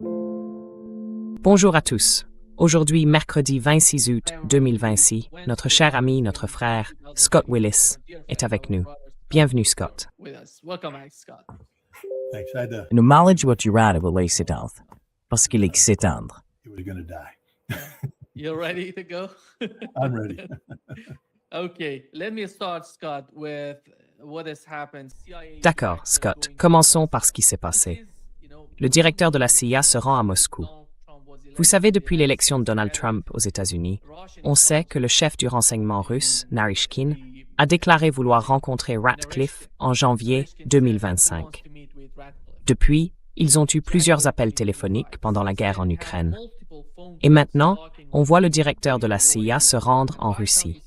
Bonjour à tous. Aujourd'hui, mercredi 26 août 2026, notre cher ami, notre frère, Scott Willis, est avec nous. Bienvenue, Scott. Thanks. I had to. No knowledge what you read will lay sit down. Parce qu'il est s'éteindre. He was going to die. You're ready to go? I'm ready. Okay, let me start, Scott, with what has happened. D'accord, Scott. Commençons par ce qui s'est passé. Le directeur de la CIA se rend à Moscou. Vous savez, depuis l'élection de Donald Trump aux États-Unis, on sait que le chef du renseignement russe, Naryshkin, a déclaré vouloir rencontrer Ratcliffe en janvier 2025. Depuis, ils ont eu plusieurs appels téléphoniques pendant la guerre en Ukraine. Et maintenant, on voit le directeur de la CIA se rendre en Russie.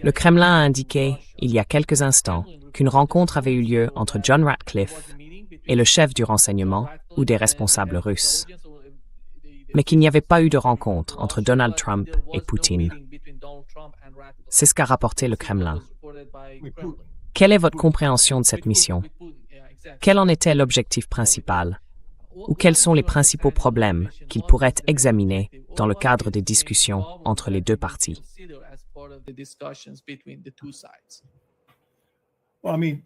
Le Kremlin a indiqué, il y a quelques instants, qu'une rencontre avait eu lieu entre John Ratcliffe et le chef du renseignement ou des responsables russes, mais qu'il n'y avait pas eu de rencontre entre Donald Trump et Poutine. C'est ce qu'a rapporté le Kremlin. Quelle est votre compréhension de cette mission? Quel en était l'objectif principal? Ou quels sont les principaux problèmes qu'il pourrait examiner dans le cadre des discussions entre les deux parties? Well, I mean,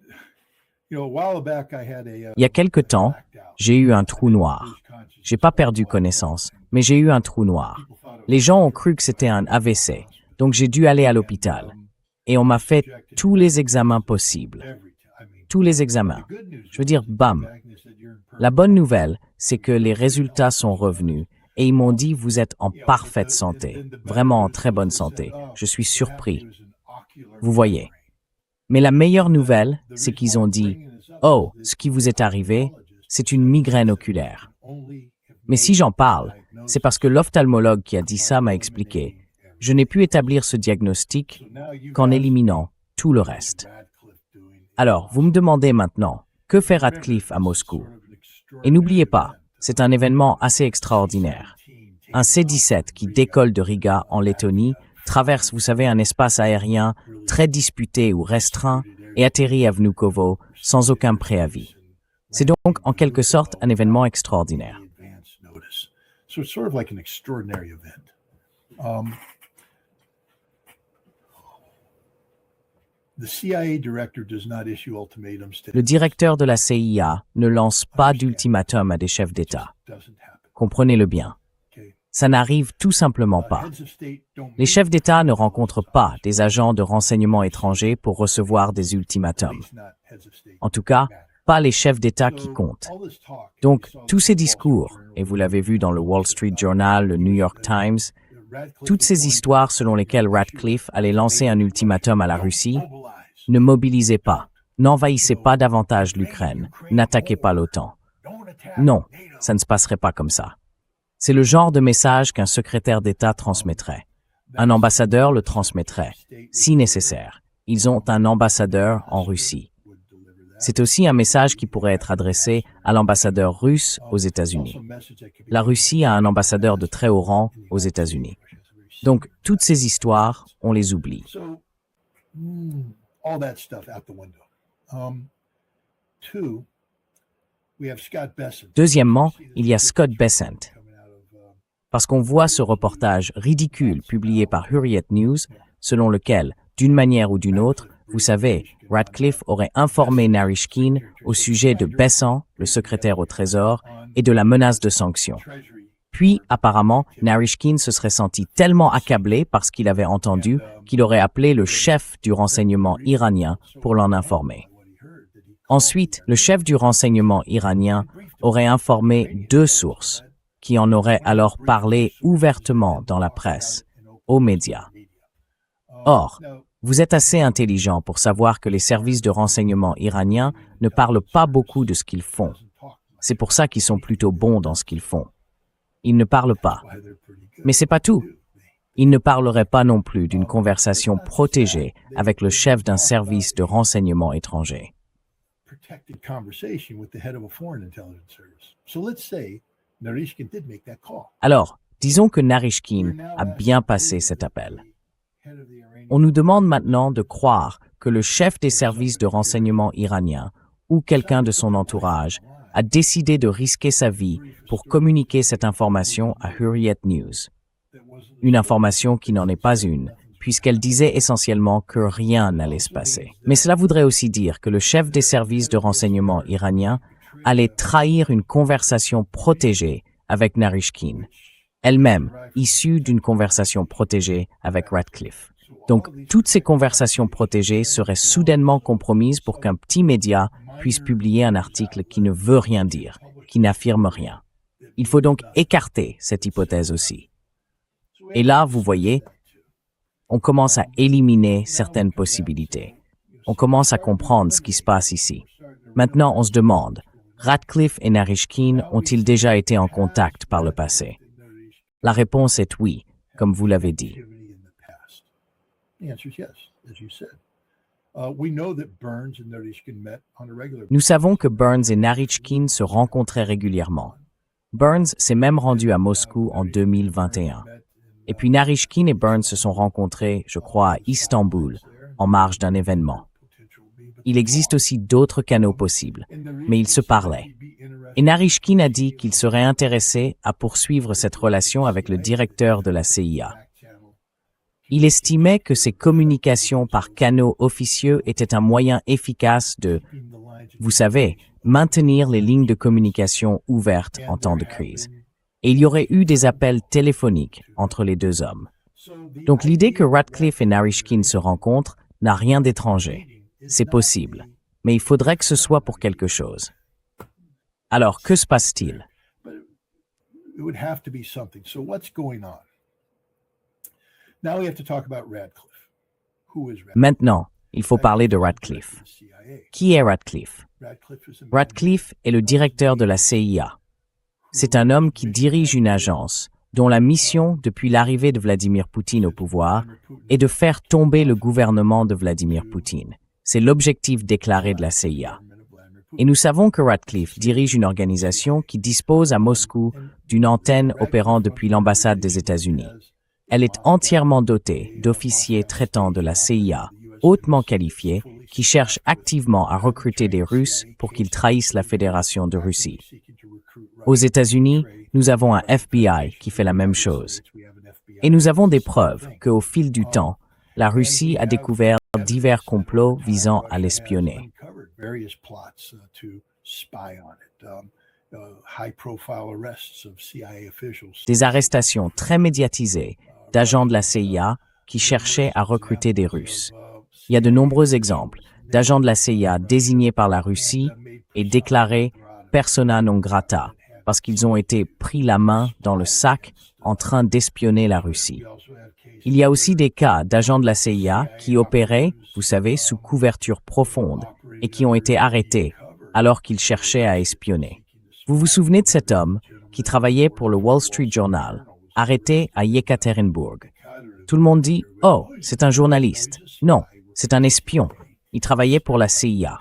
a while back, I had a. Il y a quelque temps, j'ai eu un trou noir. J'ai pas perdu connaissance, mais j'ai eu un trou noir. Les gens ont cru que c'était un AVC, donc j'ai dû aller à l'hôpital. Et on m'a fait tous les examens possibles. Tous les examens. Je veux dire, bam. La bonne nouvelle, c'est que les résultats sont revenus et ils m'ont dit, vous êtes en parfaite santé, vraiment en très bonne santé. Je suis surpris. Vous voyez. Mais la meilleure nouvelle, c'est qu'ils ont dit, oh, ce qui vous est arrivé, c'est une migraine oculaire. Mais si j'en parle, c'est parce que l'ophtalmologue qui a dit ça m'a expliqué. Je n'ai pu établir ce diagnostic qu'en éliminant tout le reste. Alors, vous me demandez maintenant, que fait Ratcliffe à Moscou? Et n'oubliez pas, c'est un événement assez extraordinaire. Un C-17 qui décolle de Riga en Lettonie, traverse, vous savez, un espace aérien très disputé ou restreint et atterrit à Vnukovo sans aucun préavis. C'est donc en quelque sorte un événement extraordinaire. So it's sort of like an extraordinary event. The CIA director does not issue ultimatums to. Le directeur de la CIA ne lance pas d'ultimatum à des chefs d'État. Doesn't happen. Comprenez-le bien. Okay. Ça n'arrive tout simplement pas. Heads of state don't Les chefs d'État ne rencontrent pas des agents de renseignement étrangers pour recevoir des ultimatums. It's not heads of state. En tout cas, pas les chefs d'État qui comptent. All this talk. Donc, tous ces discours, et vous l'avez vu dans le Wall Street Journal, le New York Times, toutes ces histoires selon lesquelles Ratcliffe allait lancer un ultimatum à la Russie, ne mobilisez pas, n'envahissez pas davantage l'Ukraine, n'attaquez pas l'OTAN. Non, ça ne se passerait pas comme ça. C'est le genre de message qu'un secrétaire d'État transmettrait. Un ambassadeur le transmettrait, si nécessaire. Ils ont un ambassadeur en Russie. C'est aussi un message qui pourrait être adressé à l'ambassadeur russe aux États-Unis. La Russie a un ambassadeur de très haut rang aux États-Unis. Donc, toutes ces histoires, on les oublie. So, all that stuff out the window. Two, we have Scott Bessent. Deuxièmement, il y a Scott Bessent. Parce qu'on voit ce reportage ridicule publié par Hurriyet News, selon lequel, d'une manière ou d'une autre, vous savez, Ratcliffe aurait informé Naryshkin au sujet de Bessent, le secrétaire au Trésor, et de la menace de sanctions. Puis, apparemment, Naryshkin se serait senti tellement accablé par ce qu'il avait entendu qu'il aurait appelé le chef du renseignement iranien pour l'en informer. Ensuite, le chef du renseignement iranien aurait informé deux sources, qui en auraient alors parlé ouvertement dans la presse, aux médias. Or, vous êtes assez intelligent pour savoir que les services de renseignement iraniens ne parlent pas beaucoup de ce qu'ils font. C'est pour ça qu'ils sont plutôt bons dans ce qu'ils font. Ils ne parlent pas. Mais c'est pas tout. Ils ne parleraient pas non plus d'une conversation protégée avec le chef d'un service de renseignement étranger. Protected conversation with the head of a foreign intelligence service. So let's say Naryshkin did make that call. Alors, disons que Naryshkin a bien passé cet appel. On nous demande maintenant de croire que le chef des services de renseignement iranien ou quelqu'un de son entourage a décidé de risquer sa vie pour communiquer cette information à Hurriyet News. Une information qui n'en est pas une, puisqu'elle disait essentiellement que rien n'allait se passer. Mais cela voudrait aussi dire que le chef des services de renseignement iranien allait trahir une conversation protégée avec Narishkin, elle-même issue d'une conversation protégée avec Radcliffe. Donc, toutes ces conversations protégées seraient soudainement compromises pour qu'un petit média puisse publier un article qui ne veut rien dire, qui n'affirme rien. Il faut donc écarter cette hypothèse aussi. Et là, vous voyez, on commence à éliminer certaines possibilités. On commence à comprendre ce qui se passe ici. Maintenant, on se demande, Radcliffe et Narishkin ont-ils déjà été en contact par le passé? La réponse est oui, comme vous l'avez dit. Nous savons que Burns et Narishkin se rencontraient régulièrement. Burns s'est même rendu à Moscou en 2021. Et puis Narishkin et Burns se sont rencontrés, je crois, à Istanbul, en marge d'un événement. Il existe aussi d'autres canaux possibles, mais ils se parlaient. Et Narishkin a dit qu'il serait intéressé à poursuivre cette relation avec le directeur de la CIA. Il estimait que ces communications par canaux officieux étaient un moyen efficace de, vous savez, maintenir les lignes de communication ouvertes en temps de crise. Et il y aurait eu des appels téléphoniques entre les deux hommes. Donc l'idée que Radcliffe et Narishkin se rencontrent n'a rien d'étranger. C'est possible, mais il faudrait que ce soit pour quelque chose. Alors, que se passe-t-il? Maintenant, il faut parler de Radcliffe. Qui est Radcliffe? Radcliffe est le directeur de la CIA. C'est un homme qui dirige une agence dont la mission, depuis l'arrivée de Vladimir Poutine au pouvoir, est de faire tomber le gouvernement de Vladimir Poutine. C'est l'objectif déclaré de la CIA. Et nous savons que Radcliffe dirige une organisation qui dispose à Moscou d'une antenne opérant depuis l'ambassade des États-Unis. Elle est entièrement dotée d'officiers traitants de la CIA, hautement qualifiés, qui cherchent activement à recruter des Russes pour qu'ils trahissent la Fédération de Russie. Aux États-Unis, nous avons un FBI qui fait la même chose. Et nous avons des preuves qu'au fil du temps, la Russie a découvert divers complots visant à l'espionner. Des arrestations très médiatisées d'agents de la CIA qui cherchaient à recruter des Russes. Il y a de nombreux exemples d'agents de la CIA désignés par la Russie et déclarés persona non grata parce qu'ils ont été pris la main dans le sac en train d'espionner la Russie. Il y a aussi des cas d'agents de la CIA qui opéraient, vous savez, sous couverture profonde et qui ont été arrêtés alors qu'ils cherchaient à espionner. Vous vous souvenez de cet homme qui travaillait pour le Wall Street Journal, arrêté à Yekaterinbourg? Tout le monde dit « Oh, c'est un journaliste ». Non, c'est un espion. Il travaillait pour la CIA.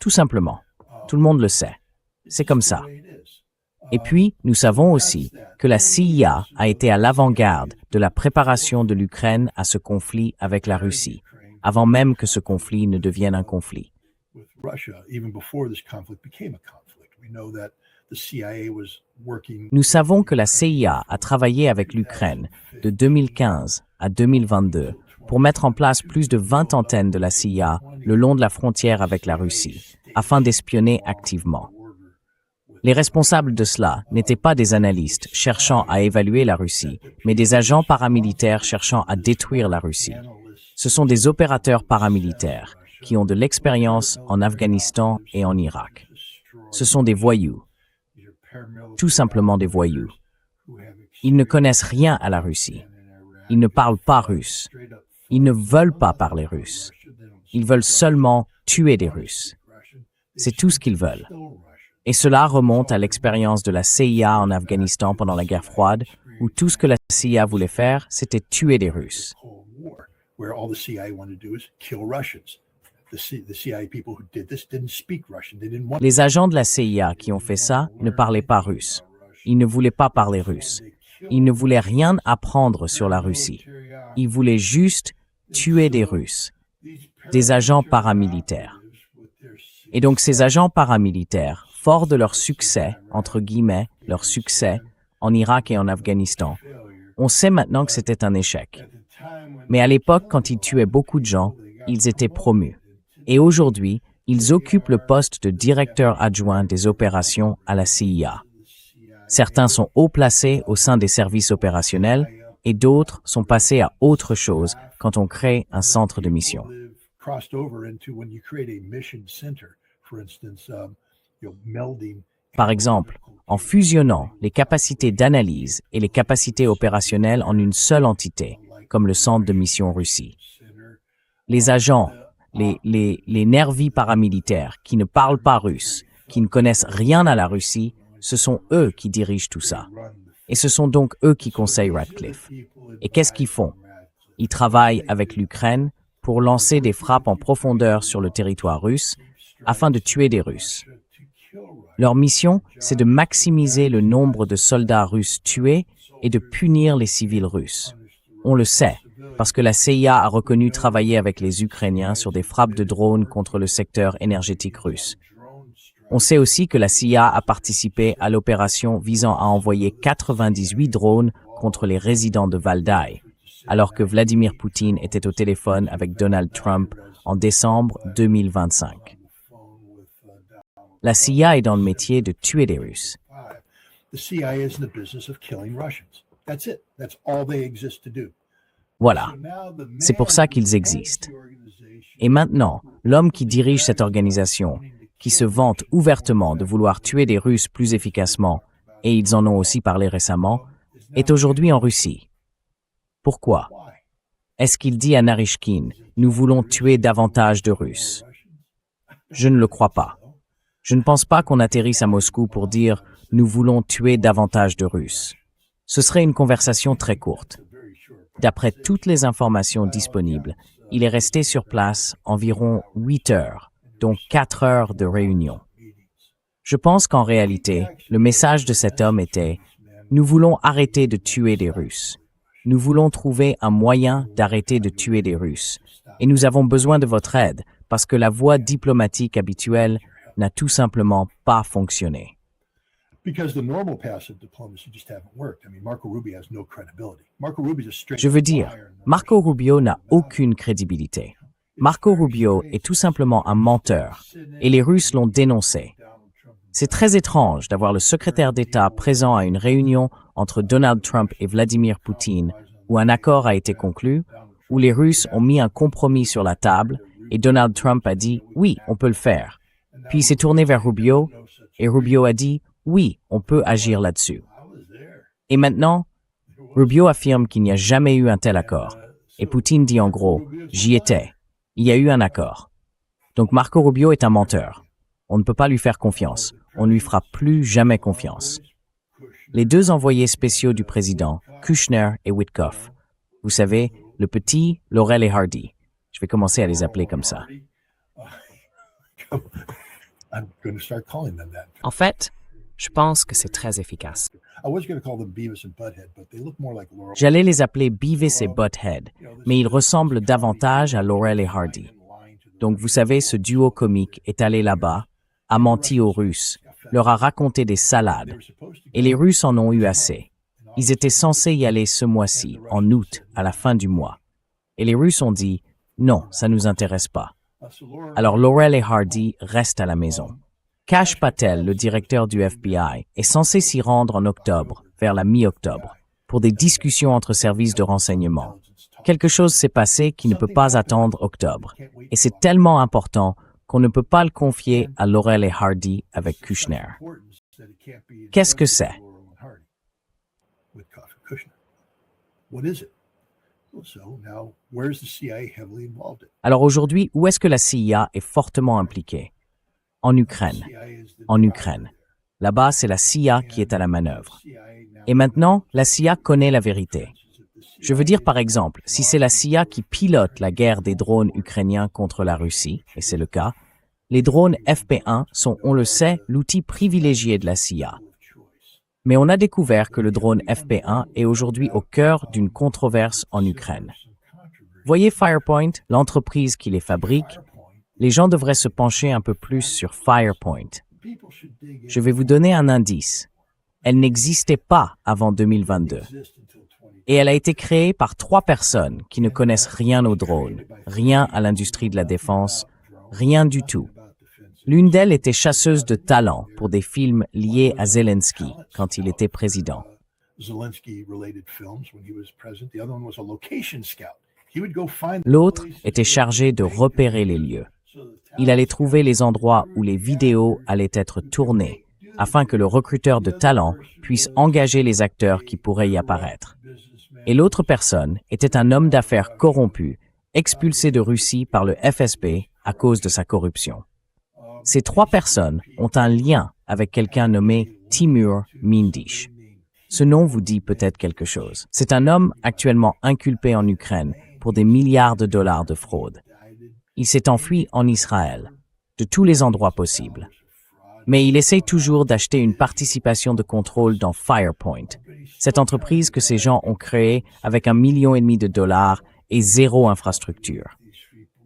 Tout simplement. Tout le monde le sait. C'est comme ça. Et puis, nous savons aussi que la CIA a été à l'avant-garde de la préparation de l'Ukraine à ce conflit avec la Russie, avant même que ce conflit ne devienne un conflit. Nous savons que la CIA a travaillé avec l'Ukraine de 2015 à 2022 pour mettre en place plus de 20 antennes de la CIA le long de la frontière avec la Russie, afin d'espionner activement. Les responsables de cela n'étaient pas des analystes cherchant à évaluer la Russie, mais des agents paramilitaires cherchant à détruire la Russie. Ce sont des opérateurs paramilitaires qui ont de l'expérience en Afghanistan et en Irak. Ce sont des voyous. Tout simplement des voyous. Ils ne connaissent rien à la Russie. Ils ne parlent pas russe. Ils ne veulent pas parler russe. Ils veulent seulement tuer des Russes. C'est tout ce qu'ils veulent. Et cela remonte à l'expérience de la CIA en Afghanistan pendant la guerre froide, où tout ce que la CIA voulait faire, c'était tuer des Russes. Les agents de la CIA qui ont fait ça ne parlaient pas russe. Ils ne voulaient pas parler russe. Ils ne voulaient rien apprendre sur la Russie. Ils voulaient juste tuer des Russes, des agents paramilitaires. Et donc ces agents paramilitaires fort de leur succès, entre guillemets, leur succès, en Irak et en Afghanistan. On sait maintenant que c'était un échec. Mais à l'époque, quand ils tuaient beaucoup de gens, ils étaient promus. Et aujourd'hui, ils occupent le poste de directeur adjoint des opérations à la CIA. Certains sont haut placés au sein des services opérationnels et d'autres sont passés à autre chose quand on crée un centre de mission. Par exemple, en fusionnant les capacités d'analyse et les capacités opérationnelles en une seule entité, comme le centre de mission Russie. Les agents, les nervis paramilitaires qui ne parlent pas russe, qui ne connaissent rien à la Russie, ce sont eux qui dirigent tout ça. Et ce sont donc eux qui conseillent Ratcliffe. Et qu'est-ce qu'ils font? Ils travaillent avec l'Ukraine pour lancer des frappes en profondeur sur le territoire russe afin de tuer des Russes. Leur mission, c'est de maximiser le nombre de soldats russes tués et de punir les civils russes. On le sait, parce que la CIA a reconnu travailler avec les Ukrainiens sur des frappes de drones contre le secteur énergétique russe. On sait aussi que la CIA a participé à l'opération visant à envoyer 98 drones contre les résidents de Valdai, alors que Vladimir Poutine était au téléphone avec Donald Trump en décembre 2025. La CIA est dans le métier de tuer des Russes. Voilà, c'est pour ça qu'ils existent. Et maintenant, l'homme qui dirige cette organisation, qui se vante ouvertement de vouloir tuer des Russes plus efficacement, et ils en ont aussi parlé récemment, est aujourd'hui en Russie. Pourquoi? Est-ce qu'il dit à Naryshkin, « Nous voulons tuer davantage de Russes » ? Je ne le crois pas. Je ne pense pas qu'on atterrisse à Moscou pour dire « Nous voulons tuer davantage de Russes ». Ce serait une conversation très courte. D'après toutes les informations disponibles, il est resté sur place environ 8 heures, dont 4 heures de réunion. Je pense qu'en réalité, le message de cet homme était « Nous voulons arrêter de tuer des Russes. Nous voulons trouver un moyen d'arrêter de tuer des Russes. Et nous avons besoin de votre aide parce que la voie diplomatique habituelle n'a tout simplement pas fonctionné. » Je veux dire, Marco Rubio n'a aucune crédibilité. Marco Rubio est tout simplement un menteur, et les Russes l'ont dénoncé. C'est très étrange d'avoir le secrétaire d'État présent à une réunion entre Donald Trump et Vladimir Poutine, où un accord a été conclu, où les Russes ont mis un compromis sur la table, et Donald Trump a dit « Oui, on peut le faire ». Puis il s'est tourné vers Rubio, et Rubio a dit « Oui, on peut agir là-dessus ». Et maintenant, Rubio affirme qu'il n'y a jamais eu un tel accord. Et Poutine dit en gros « J'y étais. Il y a eu un accord ». Donc Marco Rubio est un menteur. On ne peut pas lui faire confiance. On ne lui fera plus jamais confiance. Les deux envoyés spéciaux du président, Kushner et Witkoff. Vous savez, le petit, Laurel et Hardy. Je vais commencer à les appeler comme ça. En fait, je pense que c'est très efficace. J'allais les appeler Beavis et Butthead, mais ils ressemblent davantage à Laurel et Hardy. Donc vous savez, ce duo comique est allé là-bas, a menti aux Russes, leur a raconté des salades, et les Russes en ont eu assez. Ils étaient censés y aller ce mois-ci, en août, à la fin du mois. Et les Russes ont dit « Non, ça nous intéresse pas ». Alors Laurel et Hardy restent à la maison. Kash Patel, le directeur du FBI, est censé s'y rendre en octobre, vers la mi-octobre, pour des discussions entre services de renseignement. Quelque chose s'est passé qui ne peut pas attendre octobre, et c'est tellement important qu'on ne peut pas le confier à Laurel et Hardy avec Kushner. Qu'est-ce que c'est? Alors aujourd'hui, où est-ce que la CIA est fortement impliquée? En Ukraine. En Ukraine. Là-bas, c'est la CIA qui est à la manœuvre. Et maintenant, la CIA connaît la vérité. Je veux dire, par exemple, si c'est la CIA qui pilote la guerre des drones ukrainiens contre la Russie, et c'est le cas, les drones FP1 sont, on le sait, l'outil privilégié de la CIA. Mais on a découvert que le drone FP1 est aujourd'hui au cœur d'une controverse en Ukraine. Voyez Firepoint, l'entreprise qui les fabrique. Les gens devraient se pencher un peu plus sur Firepoint. Je vais vous donner un indice. Elle n'existait pas avant 2022. Et elle a été créée par 3 personnes qui ne connaissent rien aux drones, rien à l'industrie de la défense, rien du tout. L'une d'elles était chasseuse de talent pour des films liés à Zelensky quand il était président. L'autre était chargé de repérer les lieux. Il allait trouver les endroits où les vidéos allaient être tournées, afin que le recruteur de talent puisse engager les acteurs qui pourraient y apparaître. Et l'autre personne était un homme d'affaires corrompu, expulsé de Russie par le FSB à cause de sa corruption. Ces 3 personnes ont un lien avec quelqu'un nommé Timur Mindish. Ce nom vous dit peut-être quelque chose. C'est un homme actuellement inculpé en Ukraine pour des milliards de dollars de fraude. Il s'est enfui en Israël, de tous les endroits possibles. Mais il essaye toujours d'acheter une participation de contrôle dans Firepoint, cette entreprise que ces gens ont créée avec $1,5 million de dollars et 0 infrastructure.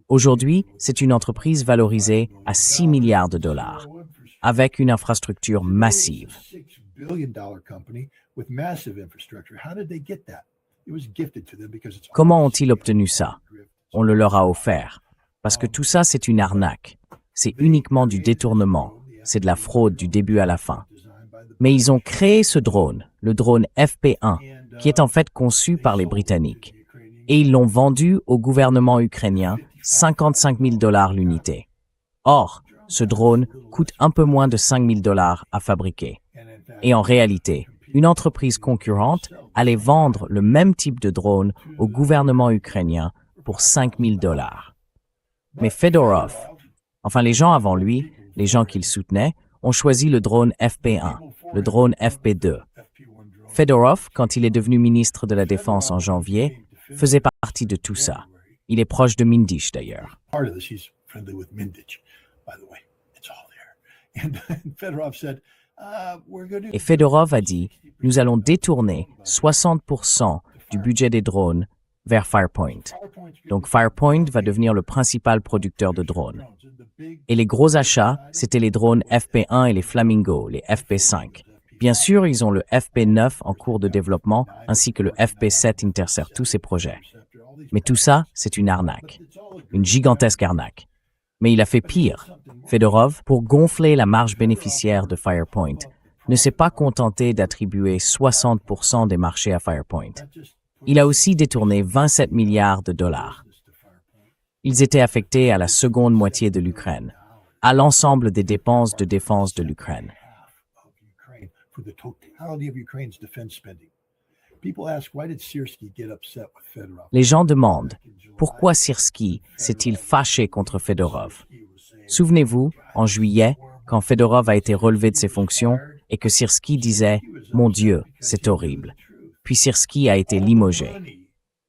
Aujourd'hui, c'est une entreprise valorisée à 6 milliards de dollars, avec une infrastructure massive. Comment ont-ils obtenu ça? On le leur a offert. Parce que tout ça, c'est une arnaque. C'est uniquement du détournement. C'est de la fraude du début à la fin. Mais ils ont créé ce drone, le drone FP1, qui est en fait conçu par les Britanniques. Et ils l'ont vendu au gouvernement ukrainien $55 000 l'unité. Or, ce drone coûte un peu moins de $5 000 à fabriquer. Et en réalité, une entreprise concurrente allait vendre le même type de drone au gouvernement ukrainien pour $5 000. Mais Fedorov, enfin les gens avant lui, les gens qu'il soutenait, ont choisi le drone FP1, le drone FP2. Fedorov, quand il est devenu ministre de la Défense en janvier, faisait partie de tout ça. Il est proche de Mindish d'ailleurs. Et Fedorov a dit, nous allons détourner 60% du budget des drones vers Firepoint. Donc Firepoint va devenir le principal producteur de drones. Et les gros achats, c'était les drones FP1 et les Flamingo, les FP5. Bien sûr, ils ont le FP9 en cours de développement, ainsi que le FP7 intercepte tous ces projets. Mais tout ça, c'est une arnaque. Une gigantesque arnaque. Mais il a fait pire. Fedorov, pour gonfler la marge bénéficiaire de Firepoint, ne s'est pas contenté d'attribuer 60% des marchés à Firepoint. Il a aussi détourné 27 milliards de dollars. Ils étaient affectés à la seconde moitié de l'Ukraine, à l'ensemble des dépenses de défense de l'Ukraine. Les gens demandent pourquoi Syrski s'est-il fâché contre Fedorov. Souvenez-vous, en juillet, quand Fedorov a été relevé de ses fonctions et que Syrski disait « Mon Dieu, c'est horrible ». Puis Syrski a été limogé.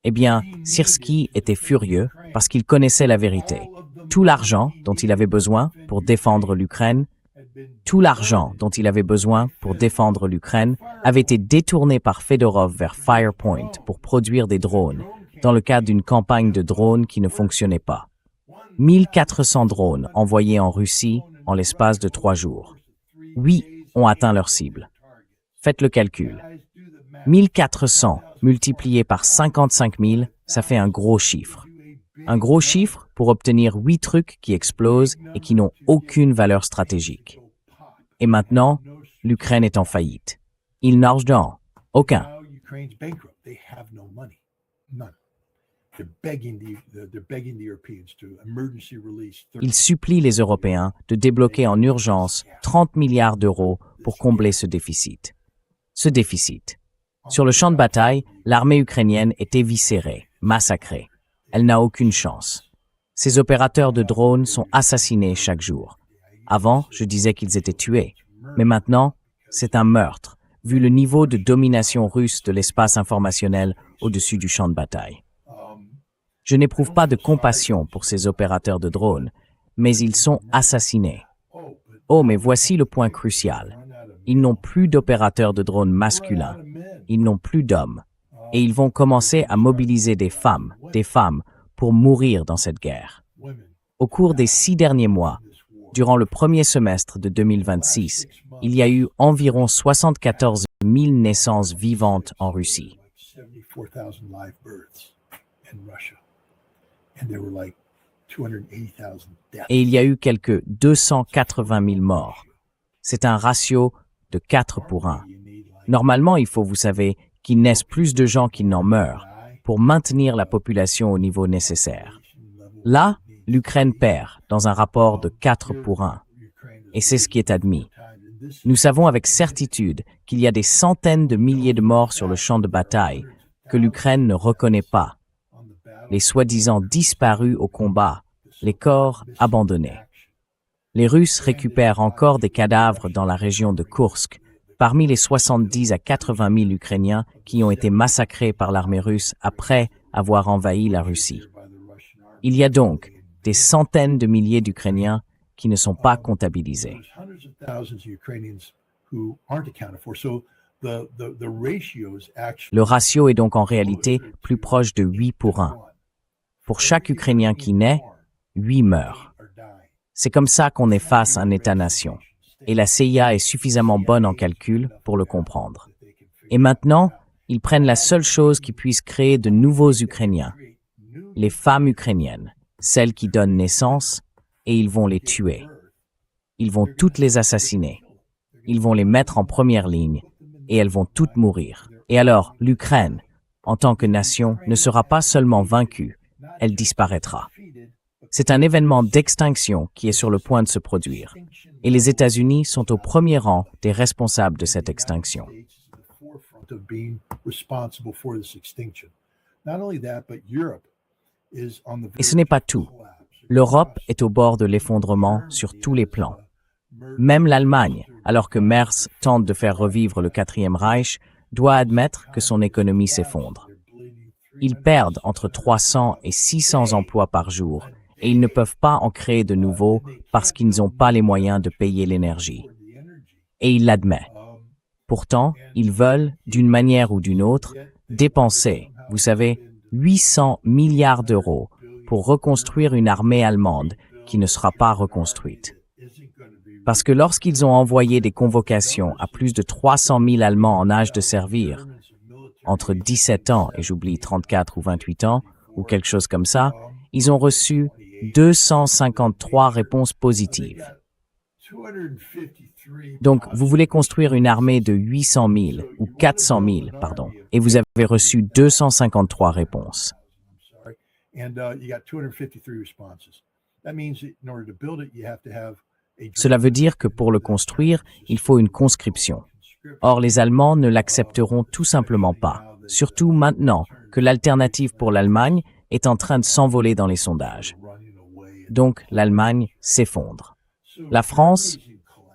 Eh bien, Syrski était furieux parce qu'il connaissait la vérité. Tout l'argent dont il avait besoin pour défendre l'Ukraine, avait été détourné par Fedorov vers Firepoint pour produire des drones, dans le cadre d'une campagne de drones qui ne fonctionnait pas. 1400 drones envoyés en Russie en l'espace de 3 jours. 8 ont atteint leur cible. Faites le calcul. 1400 multiplié par 55 000, ça fait un gros chiffre. Un gros chiffre pour obtenir 8 trucs qui explosent et qui n'ont aucune valeur stratégique. Et maintenant, l'Ukraine est en faillite. Il n'argent aucun. Il supplie les Européens de débloquer en urgence 30 milliards d'euros pour combler ce déficit. Sur le champ de bataille, l'armée ukrainienne est éviscérée, massacrée. Elle n'a aucune chance. Ces opérateurs de drones sont assassinés chaque jour. Avant, je disais qu'ils étaient tués. Mais maintenant, c'est un meurtre, vu le niveau de domination russe de l'espace informationnel au-dessus du champ de bataille. Je n'éprouve pas de compassion pour ces opérateurs de drones, mais ils sont assassinés. Oh, mais voici le point crucial. Ils n'ont plus d'opérateurs de drones masculins. Ils n'ont plus d'hommes. Et ils vont commencer à mobiliser des femmes, pour mourir dans cette guerre. Au cours des 6 derniers mois, durant le premier semestre de 2026, il y a eu environ 74 000 naissances vivantes en Russie. 74,000 live births in Russia. And there were like 280,000 deaths. Et il y a eu quelques 280 000 morts. C'est un ratio de 4 pour 1. Normalement, il faut, vous savez, qu'il naisse plus de gens qu'il n'en meurent pour maintenir la population au niveau nécessaire. Là, l'Ukraine perd dans un rapport de 4 pour 1. Et c'est ce qui est admis. Nous savons avec certitude qu'il y a des centaines de milliers de morts sur le champ de bataille que l'Ukraine ne reconnaît pas. Les soi-disant disparus au combat, les corps abandonnés. Les Russes récupèrent encore des cadavres dans la région de Koursk, parmi les 70 à 80 000 Ukrainiens qui ont été massacrés par l'armée russe après avoir envahi la Russie. Il y a donc des centaines de milliers d'Ukrainiens qui ne sont pas comptabilisés. Le ratio est donc en réalité plus proche de 8 pour 1. Pour chaque Ukrainien qui naît, 8 meurent. C'est comme ça qu'on est face à un État-nation. Et la CIA est suffisamment bonne en calcul pour le comprendre. Et maintenant, ils prennent la seule chose qui puisse créer de nouveaux Ukrainiens, les femmes ukrainiennes, celles qui donnent naissance, et ils vont les tuer. Ils vont toutes les assassiner. Ils vont les mettre en première ligne, et elles vont toutes mourir. Et alors, l'Ukraine, en tant que nation, ne sera pas seulement vaincue, elle disparaîtra. C'est un événement d'extinction qui est sur le point de se produire. Et les États-Unis sont au premier rang des responsables de cette extinction. Et ce n'est pas tout. L'Europe est au bord de l'effondrement sur tous les plans. Même l'Allemagne, alors que Merz tente de faire revivre le Quatrième Reich, doit admettre que son économie s'effondre. Ils perdent entre 300 et 600 emplois par jour, et ils ne peuvent pas en créer de nouveaux parce qu'ils n'ont pas les moyens de payer l'énergie. Et il l'admet. Pourtant, ils veulent, d'une manière ou d'une autre, dépenser, vous savez, 800 milliards d'euros pour reconstruire une armée allemande qui ne sera pas reconstruite. Parce que lorsqu'ils ont envoyé des convocations à plus de 300 000 Allemands en âge de servir, entre 17 ans et j'oublie 34 ou 28 ans, ou quelque chose comme ça, ils ont reçu 253 réponses positives. Donc, vous voulez construire une armée de 800 000 ou 400 000, pardon, et vous avez reçu 253 réponses. Cela veut dire que pour le construire, il faut une conscription. Or, les Allemands ne l'accepteront tout simplement pas, surtout maintenant que l'alternative pour l'Allemagne est en train de s'envoler dans les sondages. Donc, l'Allemagne s'effondre. La France,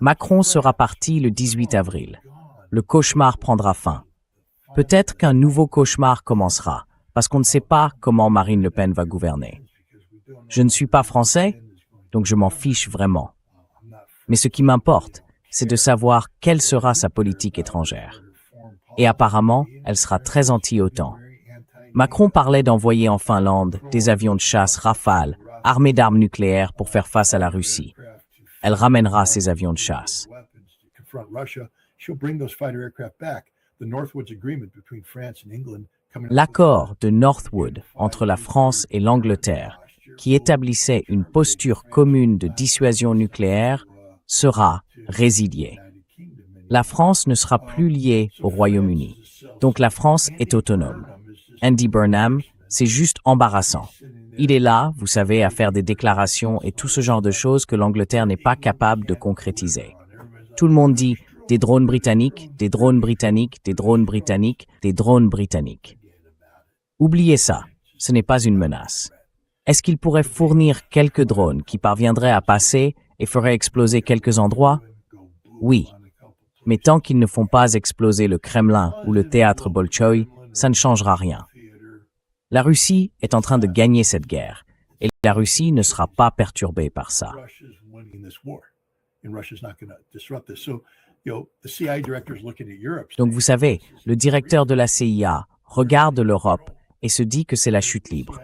Macron sera parti le 18 avril. Le cauchemar prendra fin. Peut-être qu'un nouveau cauchemar commencera, parce qu'on ne sait pas comment Marine Le Pen va gouverner. Je ne suis pas français, donc je m'en fiche vraiment. Mais ce qui m'importe, c'est de savoir quelle sera sa politique étrangère. Et apparemment, elle sera très anti-OTAN. Macron parlait d'envoyer en Finlande des avions de chasse Rafale, armés d'armes nucléaires pour faire face à la Russie. Elle ramènera ces avions de chasse. L'accord de Northwood entre la France et l'Angleterre, qui établissait une posture commune de dissuasion nucléaire, sera résilié. La France ne sera plus liée au Royaume-Uni. Donc la France est autonome. Andy Burnham, c'est juste embarrassant. Il est là, vous savez, à faire des déclarations et tout ce genre de choses que l'Angleterre n'est pas capable de concrétiser. Tout le monde dit des drones britanniques, des drones britanniques, des drones britanniques, des drones britanniques. Oubliez ça, ce n'est pas une menace. Est-ce qu'il pourrait fournir quelques drones qui parviendraient à passer et feraient exploser quelques endroits? Oui. Mais tant qu'ils ne font pas exploser le Kremlin ou le théâtre Bolchoï, ça ne changera rien. La Russie est en train de gagner cette guerre, et la Russie ne sera pas perturbée par ça. Donc vous savez, le directeur de la CIA regarde l'Europe et se dit que c'est la chute libre.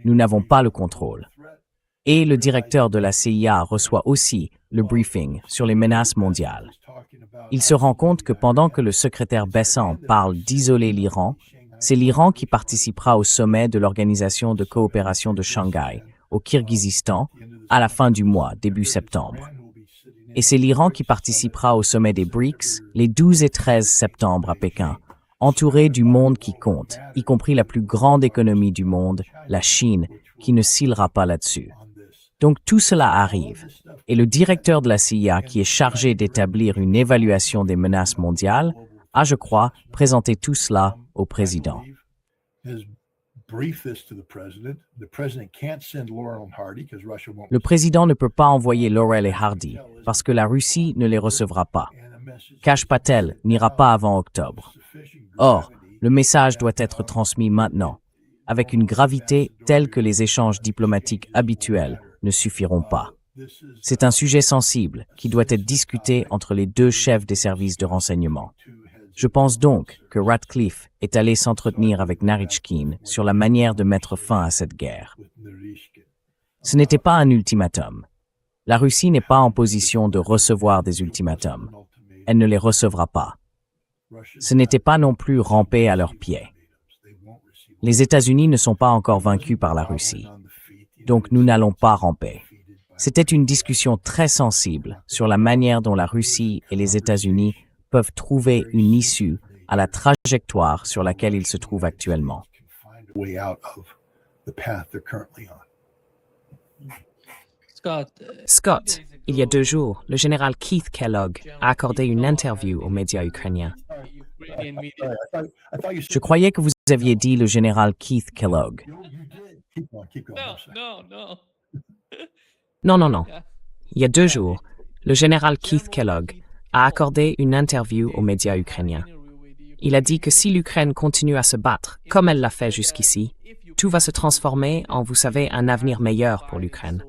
Nous n'avons pas le contrôle. Et le directeur de la CIA reçoit aussi le briefing sur les menaces mondiales. Il se rend compte que pendant que le secrétaire Bessant parle d'isoler l'Iran, c'est l'Iran qui participera au sommet de l'Organisation de coopération de Shanghai, au Kirghizistan, à la fin du mois, début septembre. Et c'est l'Iran qui participera au sommet des BRICS les 12 et 13 septembre à Pékin, entouré du monde qui compte, y compris la plus grande économie du monde, la Chine, qui ne scellera pas là-dessus. Donc tout cela arrive, et le directeur de la CIA, qui est chargé d'établir une évaluation des menaces mondiales, a, je crois, présenté tout cela au président. Le président ne peut pas envoyer Laurel et Hardy parce que la Russie ne les recevra pas. Kash Patel n'ira pas avant octobre. Or, le message doit être transmis maintenant, avec une gravité telle que les échanges diplomatiques habituels ne suffiront pas. C'est un sujet sensible qui doit être discuté entre les deux chefs des services de renseignement. Je pense donc que Ratcliffe est allé s'entretenir avec Narychkin sur la manière de mettre fin à cette guerre. Ce n'était pas un ultimatum. La Russie n'est pas en position de recevoir des ultimatums. Elle ne les recevra pas. Ce n'était pas non plus ramper à leurs pieds. Les États-Unis ne sont pas encore vaincus par la Russie. Donc nous n'allons pas ramper. C'était une discussion très sensible sur la manière dont la Russie et les États-Unis peuvent trouver une issue à la trajectoire sur laquelle ils se trouvent actuellement. Scott, il y a 2 jours, le général Keith Kellogg a accordé une interview aux médias ukrainiens. Je croyais que vous aviez dit le général Keith Kellogg. Non. Il y a 2 jours, le général Keith Kellogg a accordé une interview aux médias ukrainiens. Il a dit que si l'Ukraine continue à se battre comme elle l'a fait jusqu'ici, tout va se transformer en, vous savez, un avenir meilleur pour l'Ukraine.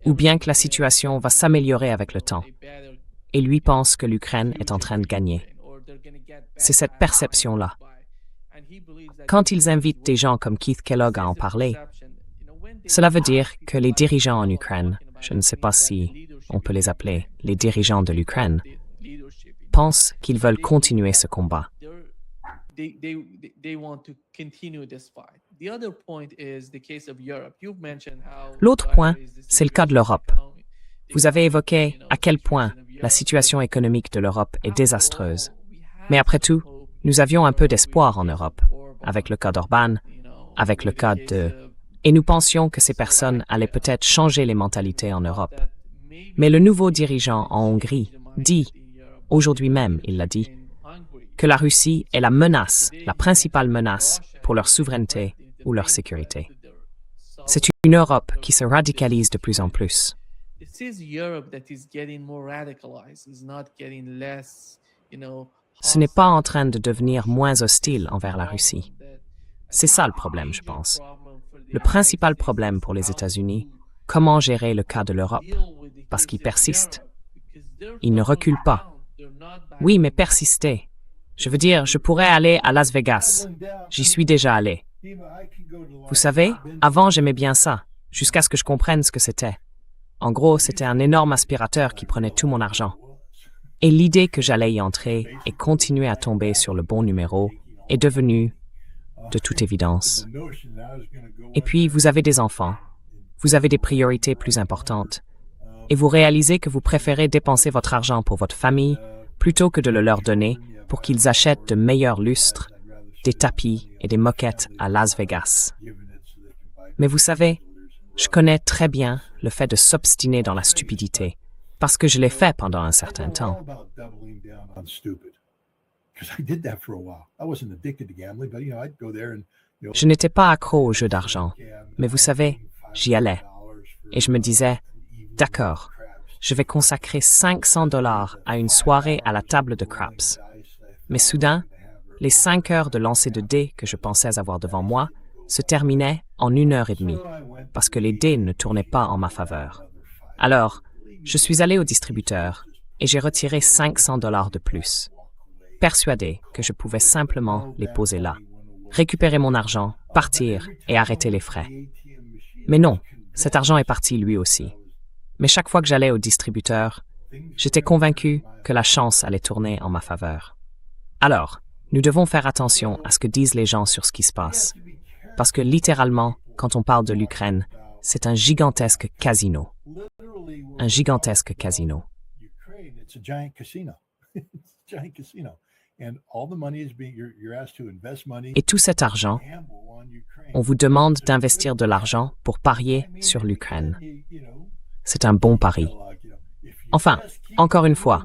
Ou bien que la situation va s'améliorer avec le temps. Et lui pense que l'Ukraine est en train de gagner. C'est cette perception-là. Quand ils invitent des gens comme Keith Kellogg à en parler, cela veut dire que les dirigeants en Ukraine, je ne sais pas si on peut les appeler les dirigeants de l'Ukraine, pensent qu'ils veulent continuer ce combat. L'autre point, c'est le cas de l'Europe. Vous avez évoqué à quel point la situation économique de l'Europe est désastreuse. Mais après tout, nous avions un peu d'espoir en Europe, avec le cas d'Orban, avec le cas de... Et nous pensions que ces personnes allaient peut-être changer les mentalités en Europe. Mais le nouveau dirigeant en Hongrie dit, aujourd'hui même, il l'a dit, que la Russie est la menace, la principale menace pour leur souveraineté ou leur sécurité. C'est une Europe qui se radicalise de plus en plus. Ce n'est pas en train de devenir moins hostile envers la Russie. C'est ça le problème, je pense. Le principal problème pour les États-Unis, comment gérer le cas de l'Europe, parce qu'ils persistent. Ils ne reculent pas. Oui, mais persister. Je veux dire, je pourrais aller à Las Vegas. J'y suis déjà allé. Vous savez, avant j'aimais bien ça, jusqu'à ce que je comprenne ce que c'était. En gros, c'était un énorme aspirateur qui prenait tout mon argent. Et l'idée que j'allais y entrer et continuer à tomber sur le bon numéro est devenue, de toute évidence. Et puis, vous avez des enfants. Vous avez des priorités plus importantes. Et vous réalisez que vous préférez dépenser votre argent pour votre famille plutôt que de le leur donner pour qu'ils achètent de meilleurs lustres, des tapis et des moquettes à Las Vegas. Mais vous savez, je connais très bien le fait de s'obstiner dans la stupidité, parce que je l'ai fait pendant un certain temps. Je n'étais pas accro aux jeux d'argent, mais vous savez, j'y allais. Et je me disais, d'accord, je vais consacrer $500 à une soirée à la table de craps. Mais soudain, les 5 heures de lancer de dés que je pensais avoir devant moi se terminaient en 1h30, parce que les dés ne tournaient pas en ma faveur. Alors, je suis allé au distributeur et j'ai retiré $500 de plus, persuadé que je pouvais simplement les poser là, récupérer mon argent, partir et arrêter les frais. Mais non, cet argent est parti lui aussi. Mais chaque fois que j'allais au distributeur, j'étais convaincu que la chance allait tourner en ma faveur. Alors, nous devons faire attention à ce que disent les gens sur ce qui se passe. Parce que littéralement, quand on parle de l'Ukraine, c'est un gigantesque casino. Un gigantesque casino. It's a giant casino. It's a giant casino. And all the money is you're asked to invest money. Et tout cet argent, on vous demande d'investir de l'argent pour parier sur l'Ukraine. C'est un bon pari. Enfin, encore une fois,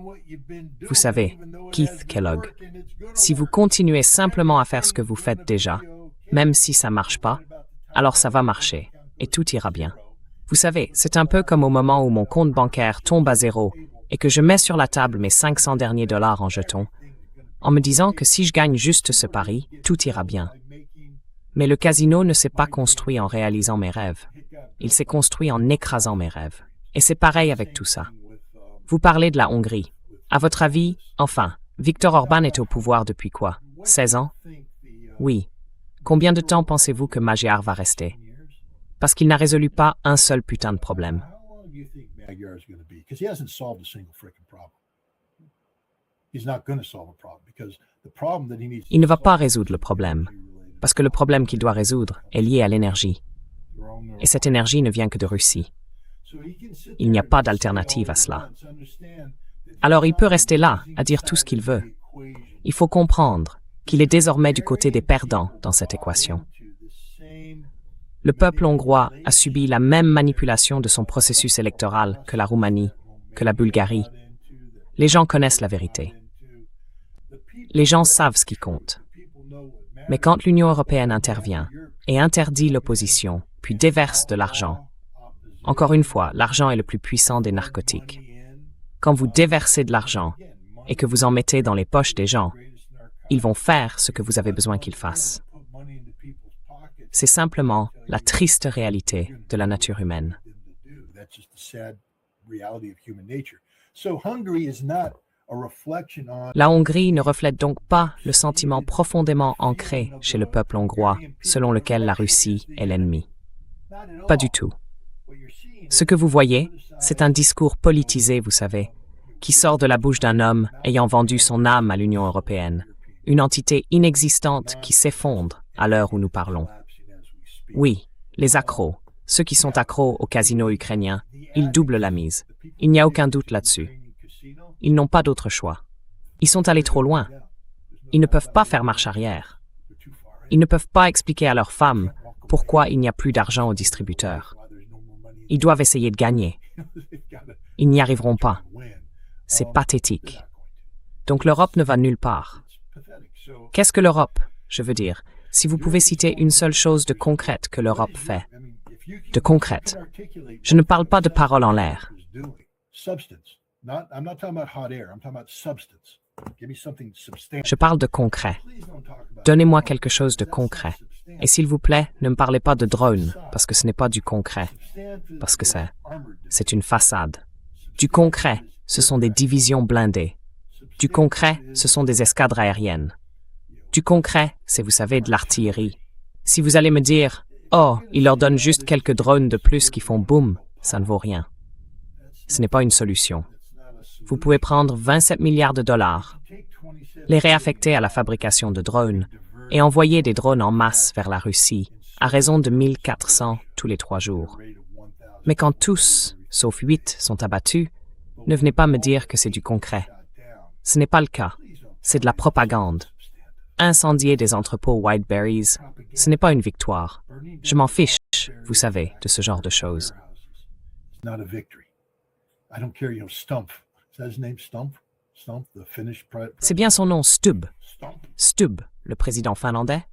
vous savez, Keith Kellogg, si vous continuez simplement à faire ce que vous faites déjà, même si ça marche pas, alors ça va marcher et tout ira bien. Vous savez, c'est un peu comme au moment où mon compte bancaire tombe à zéro et que je mets sur la table mes 500 derniers dollars en jetons, en me disant que si je gagne juste ce pari, tout ira bien. Mais le casino ne s'est pas construit en réalisant mes rêves. Il s'est construit en écrasant mes rêves. Et c'est pareil avec tout ça. Vous parlez de la Hongrie. À votre avis, enfin, Viktor Orban est au pouvoir depuis quoi? 16 ans? Oui. Combien de temps pensez-vous que Magyar va rester? Parce qu'il n'a résolu pas un seul putain de problème. Il ne va pas résoudre le problème, parce que le problème qu'il doit résoudre est lié à l'énergie. Et cette énergie ne vient que de Russie. Il n'y a pas d'alternative à cela. Alors il peut rester là, à dire tout ce qu'il veut. Il faut comprendre qu'il est désormais du côté des perdants dans cette équation. Le peuple hongrois a subi la même manipulation de son processus électoral que la Roumanie, que la Bulgarie. Les gens connaissent la vérité. Les gens savent ce qui compte. Mais quand l'Union européenne intervient et interdit l'opposition, puis déverse de l'argent, encore une fois, l'argent est le plus puissant des narcotiques. Quand vous déversez de l'argent et que vous en mettez dans les poches des gens, ils vont faire ce que vous avez besoin qu'ils fassent. C'est simplement la triste réalité de la nature humaine. La Hongrie ne reflète donc pas le sentiment profondément ancré chez le peuple hongrois, selon lequel la Russie est l'ennemi. Pas du tout. Ce que vous voyez, c'est un discours politisé, vous savez, qui sort de la bouche d'un homme ayant vendu son âme à l'Union européenne, une entité inexistante qui s'effondre à l'heure où nous parlons. Oui, les accros, ceux qui sont accros au casino ukrainien, ils doublent la mise. Il n'y a aucun doute là-dessus. Ils n'ont pas d'autre choix. Ils sont allés trop loin. Ils ne peuvent pas faire marche arrière. Ils ne peuvent pas expliquer à leurs femmes pourquoi il n'y a plus d'argent aux distributeurs. Ils doivent essayer de gagner. Ils n'y arriveront pas. C'est pathétique. Donc l'Europe ne va nulle part. Qu'est-ce que l'Europe? Je veux dire, si vous pouvez citer une seule chose de concrète que l'Europe fait. De concrète. Je ne parle pas de paroles en l'air. Je parle de concret. Donnez-moi quelque chose de concret. Et s'il vous plaît, ne me parlez pas de drone, parce que ce n'est pas du concret. Parce que c'est une façade. Du concret, ce sont des divisions blindées. Du concret, ce sont des escadres aériennes. Du concret, c'est, vous savez, de l'artillerie. Si vous allez me dire, oh, il leur donne juste quelques drones de plus qui font boum, ça ne vaut rien. Ce n'est pas une solution. Vous pouvez prendre 27 milliards de dollars, les réaffecter à la fabrication de drones et envoyer des drones en masse vers la Russie, à raison de 1400 tous les 3 jours. Mais quand tous, sauf 8, sont abattus, ne venez pas me dire que c'est du concret. Ce n'est pas le cas. C'est de la propagande. Incendier des entrepôts Whiteberries, ce n'est pas une victoire. Je m'en fiche, vous savez, de ce genre de choses. C'est bien son nom, Stubb. Stubb, le président finlandais?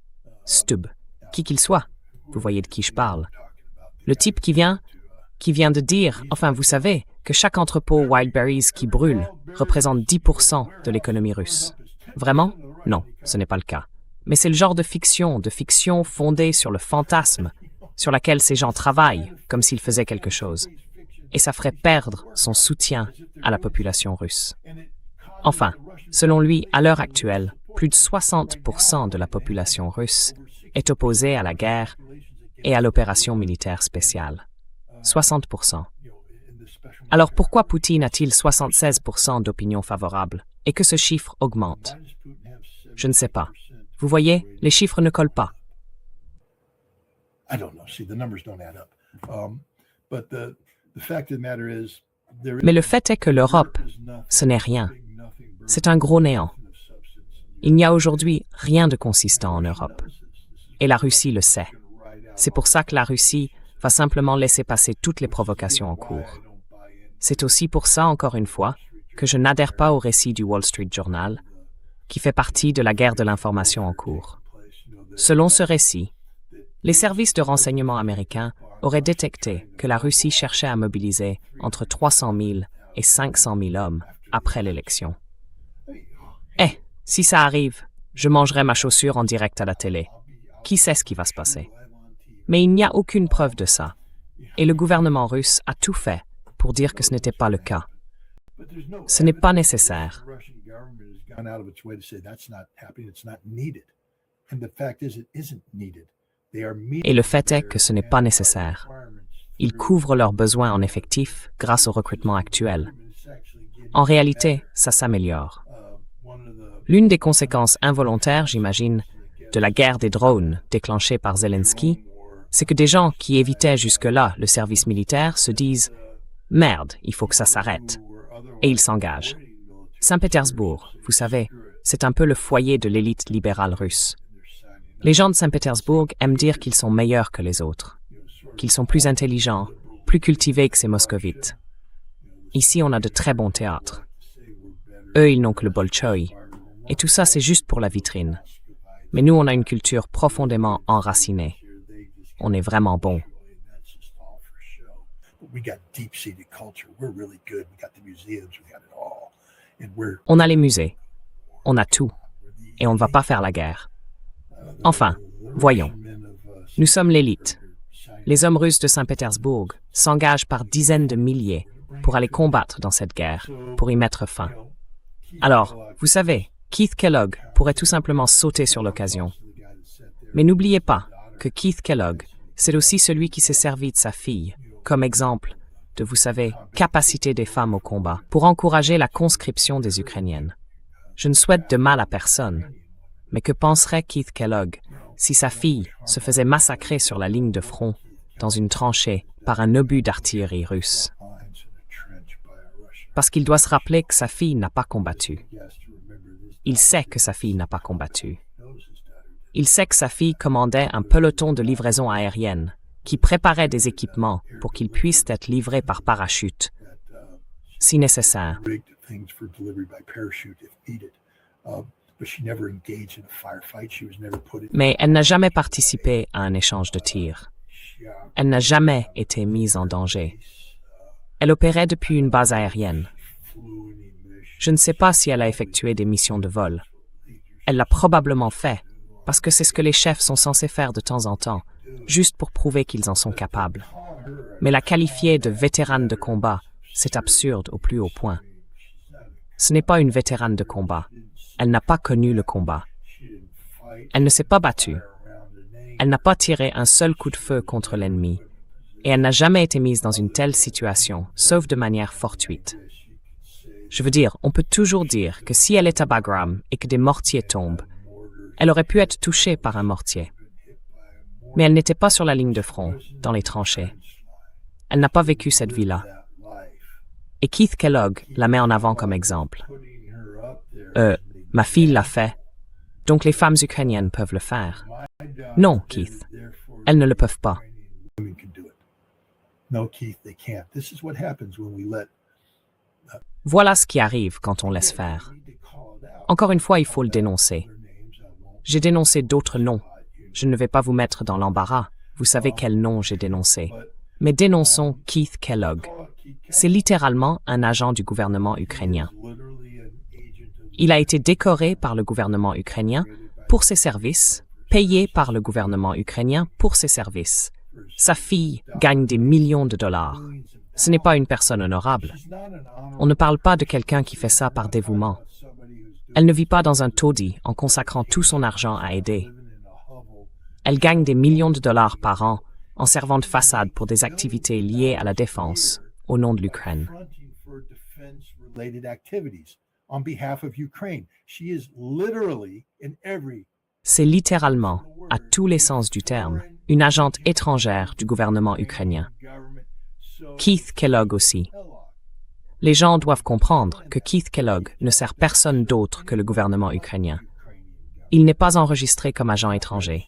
Stubb. Qui qu'il soit. Vous voyez de qui je parle. Le type qui vient de dire, enfin vous savez, que chaque entrepôt Wildberries qui brûle représente 10% de l'économie russe. Vraiment? Non, ce n'est pas le cas. Mais c'est le genre de fiction fondée sur le fantasme, sur laquelle ces gens travaillent comme s'ils faisaient quelque chose. Et ça ferait perdre son soutien à la population russe. Enfin, selon lui, à l'heure actuelle, plus de 60% de la population russe est opposée à la guerre et à l'opération militaire spéciale. 60%. Alors pourquoi Poutine a-t-il 76% d'opinion favorable et que ce chiffre augmente? Je ne sais pas. Vous voyez, les chiffres ne collent pas. I don't know. See, the numbers don't add up. But the fact of the matter is, Mais le fait est que l'Europe, ce n'est rien. C'est un gros néant. Il n'y a aujourd'hui rien de consistant en Europe. Et la Russie le sait. C'est pour ça que la Russie va simplement laisser passer toutes les provocations en cours. C'est aussi pour ça, encore une fois, que je n'adhère pas au récit du Wall Street Journal, qui fait partie de la guerre de l'information en cours. Selon ce récit, les services de renseignement américains auraient détecté que la Russie cherchait à mobiliser entre 300 000 et 500 000 hommes après l'élection. Eh, si ça arrive, je mangerai ma chaussure en direct à la télé. Qui sait ce qui va se passer? Mais il n'y a aucune preuve de ça. Et le gouvernement russe a tout fait pour dire que ce n'était pas le cas. Ce n'est pas nécessaire. Et le fait est que ce n'est pas nécessaire. Ils couvrent leurs besoins en effectifs grâce au recrutement actuel. En réalité, ça s'améliore. L'une des conséquences involontaires, j'imagine, de la guerre des drones déclenchée par Zelensky, c'est que des gens qui évitaient jusque-là le service militaire se disent « Merde, il faut que ça s'arrête » et ils s'engagent. Saint-Pétersbourg, vous savez, c'est un peu le foyer de l'élite libérale russe. Les gens de Saint-Pétersbourg aiment dire qu'ils sont meilleurs que les autres, qu'ils sont plus intelligents, plus cultivés que ces moscovites. Ici, on a de très bons théâtres. Eux, ils n'ont que le Bolchoï. Et tout ça, c'est juste pour la vitrine. Mais nous, on a une culture profondément enracinée. On est vraiment bons. On a les musées. On a tout. Et on ne va pas faire la guerre. Enfin, voyons. Nous sommes l'élite. Les hommes russes de Saint-Pétersbourg s'engagent par dizaines de milliers pour aller combattre dans cette guerre, pour y mettre fin. Alors, vous savez, Keith Kellogg pourrait tout simplement sauter sur l'occasion. Mais n'oubliez pas que Keith Kellogg, c'est aussi celui qui s'est servi de sa fille, comme exemple de, vous savez, capacité des femmes au combat, pour encourager la conscription des Ukrainiennes. Je ne souhaite de mal à personne, mais que penserait Keith Kellogg si sa fille se faisait massacrer sur la ligne de front, dans une tranchée, par un obus d'artillerie russe? Parce qu'il doit se rappeler que sa fille n'a pas combattu. Il sait que sa fille n'a pas combattu. Il sait que sa fille commandait un peloton de livraison aérienne qui préparait des équipements pour qu'ils puissent être livrés par parachute, si nécessaire. Mais elle n'a jamais participé à un échange de tirs. Elle n'a jamais été mise en danger. Elle opérait depuis une base aérienne. Je ne sais pas si elle a effectué des missions de vol. Elle l'a probablement fait, parce que c'est ce que les chefs sont censés faire de temps en temps, juste pour prouver qu'ils en sont capables. Mais la qualifier de vétérane de combat, c'est absurde au plus haut point. Ce n'est pas une vétérane de combat. Elle n'a pas connu le combat. Elle ne s'est pas battue. Elle n'a pas tiré un seul coup de feu contre l'ennemi. Et elle n'a jamais été mise dans une telle situation, sauf de manière fortuite. Je veux dire, on peut toujours dire que si elle est à Bagram et que des mortiers tombent, elle aurait pu être touchée par un mortier. Mais elle n'était pas sur la ligne de front, dans les tranchées. Elle n'a pas vécu cette vie-là. Et Keith Kellogg la met en avant comme exemple. Ma fille l'a fait, donc les femmes ukrainiennes peuvent le faire. Non, Keith, elles ne le peuvent pas. Voilà ce qui arrive quand on laisse faire. Encore une fois, il faut le dénoncer. J'ai dénoncé d'autres noms. Je ne vais pas vous mettre dans l'embarras. Vous savez quel nom j'ai dénoncé. Mais dénonçons Keith Kellogg. C'est littéralement un agent du gouvernement ukrainien. Il a été décoré par le gouvernement ukrainien pour ses services, payé par le gouvernement ukrainien pour ses services. Sa fille gagne des millions de dollars. Ce n'est pas une personne honorable. On ne parle pas de quelqu'un qui fait ça par dévouement. Elle ne vit pas dans un taudis en consacrant tout son argent à aider. Elle gagne des millions de dollars par an en servant de façade pour des activités liées à la défense au nom de l'Ukraine. Fronting for defense-related activities on behalf of Ukraine. She is literally in every C'est littéralement, à tous les sens du terme, une agente étrangère du gouvernement ukrainien. government. So Keith Kellogg aussi. Kellogg, Les gens doivent comprendre que Keith Kellogg ne sert personne d'autre que le gouvernement ukrainien. Il n'est pas enregistré comme agent étranger.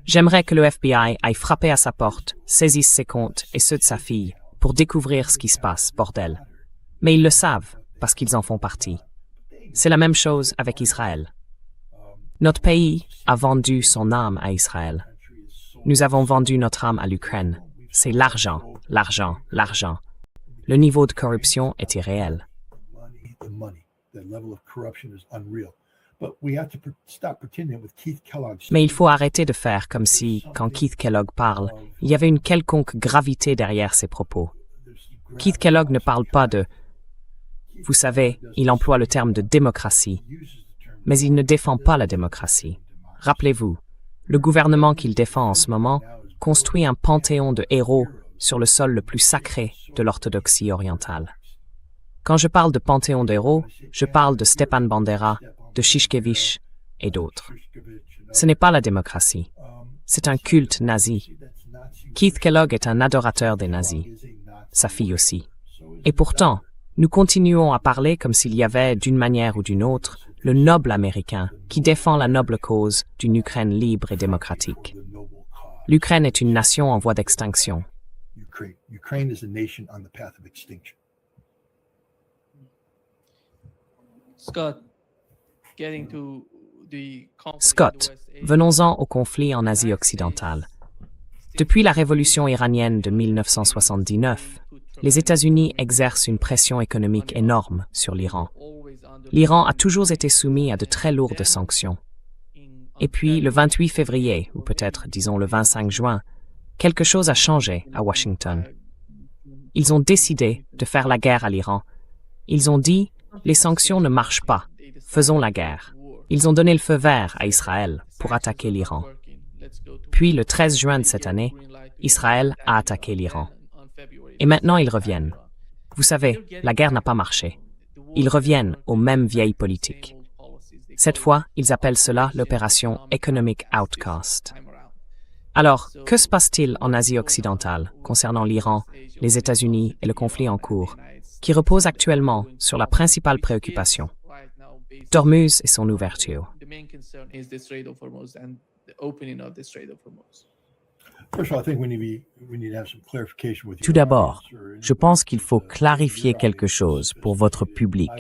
J'aimerais que le FBI aille frapper à sa porte, saisisse ses comptes et ceux de sa fille pour découvrir ce qui se passe, bordel. Mais ils le savent, parce qu'ils en font partie. C'est la même chose avec Israël. Notre pays a vendu son âme à Israël. Nous avons vendu notre âme à l'Ukraine. C'est l'argent, l'argent, l'argent. Le niveau de corruption est irréel. the money. The level of corruption is unreal. But we have to stop pretending with Keith Kellogg. Mais il faut arrêter de faire comme si, quand Keith Kellogg parle, il y avait une quelconque gravité derrière ses propos. Keith Kellogg ne parle pas de... Vous savez, il emploie le terme de démocratie, mais il ne défend pas la démocratie. Rappelez-vous, le gouvernement qu'il défend en ce moment construit un panthéon de héros sur le sol le plus sacré de l'orthodoxie orientale. Quand je parle de panthéon d'héros, je parle de Stepan Bandera, de Shishkevich et d'autres. Ce n'est pas la démocratie. C'est un culte nazi. Keith Kellogg est un adorateur des nazis. Sa fille aussi. Et pourtant, nous continuons à parler comme s'il y avait, d'une manière ou d'une autre, le noble américain qui défend la noble cause d'une Ukraine libre et démocratique. L'Ukraine est une nation en voie d'extinction. Ukraine is a nation on the path of extinction. Scott, getting to the conflict in Scott, USA, venons-en au conflit en Asie occidentale. Depuis la révolution iranienne de 1979, les États-Unis exercent une pression économique énorme sur l'Iran. L'Iran a toujours été soumis à de très lourdes sanctions. Et puis, le 28 février, ou peut-être, disons, le 25 juin, quelque chose a changé à Washington. Ils ont décidé de faire la guerre à l'Iran. Ils ont dit, les sanctions ne marchent pas, faisons la guerre. Ils ont donné le feu vert à Israël pour attaquer l'Iran. Puis, le 13 juin de cette année, Israël a attaqué l'Iran. Et maintenant, ils reviennent. Vous savez, la guerre n'a pas marché. Ils reviennent aux mêmes vieilles politiques. Cette fois, ils appellent cela l'opération Economic Outcast. Alors, que se passe-t-il en Asie occidentale concernant l'Iran, les États-Unis et le conflit en cours, qui repose actuellement sur la principale préoccupation, Dormuz et son ouverture? The main concern is the Strait of Hormuz and the opening of the Strait of Hormuz. First of all, I think we need to have some clarification with you. Tout d'abord, je pense qu'il faut clarifier quelque chose pour votre public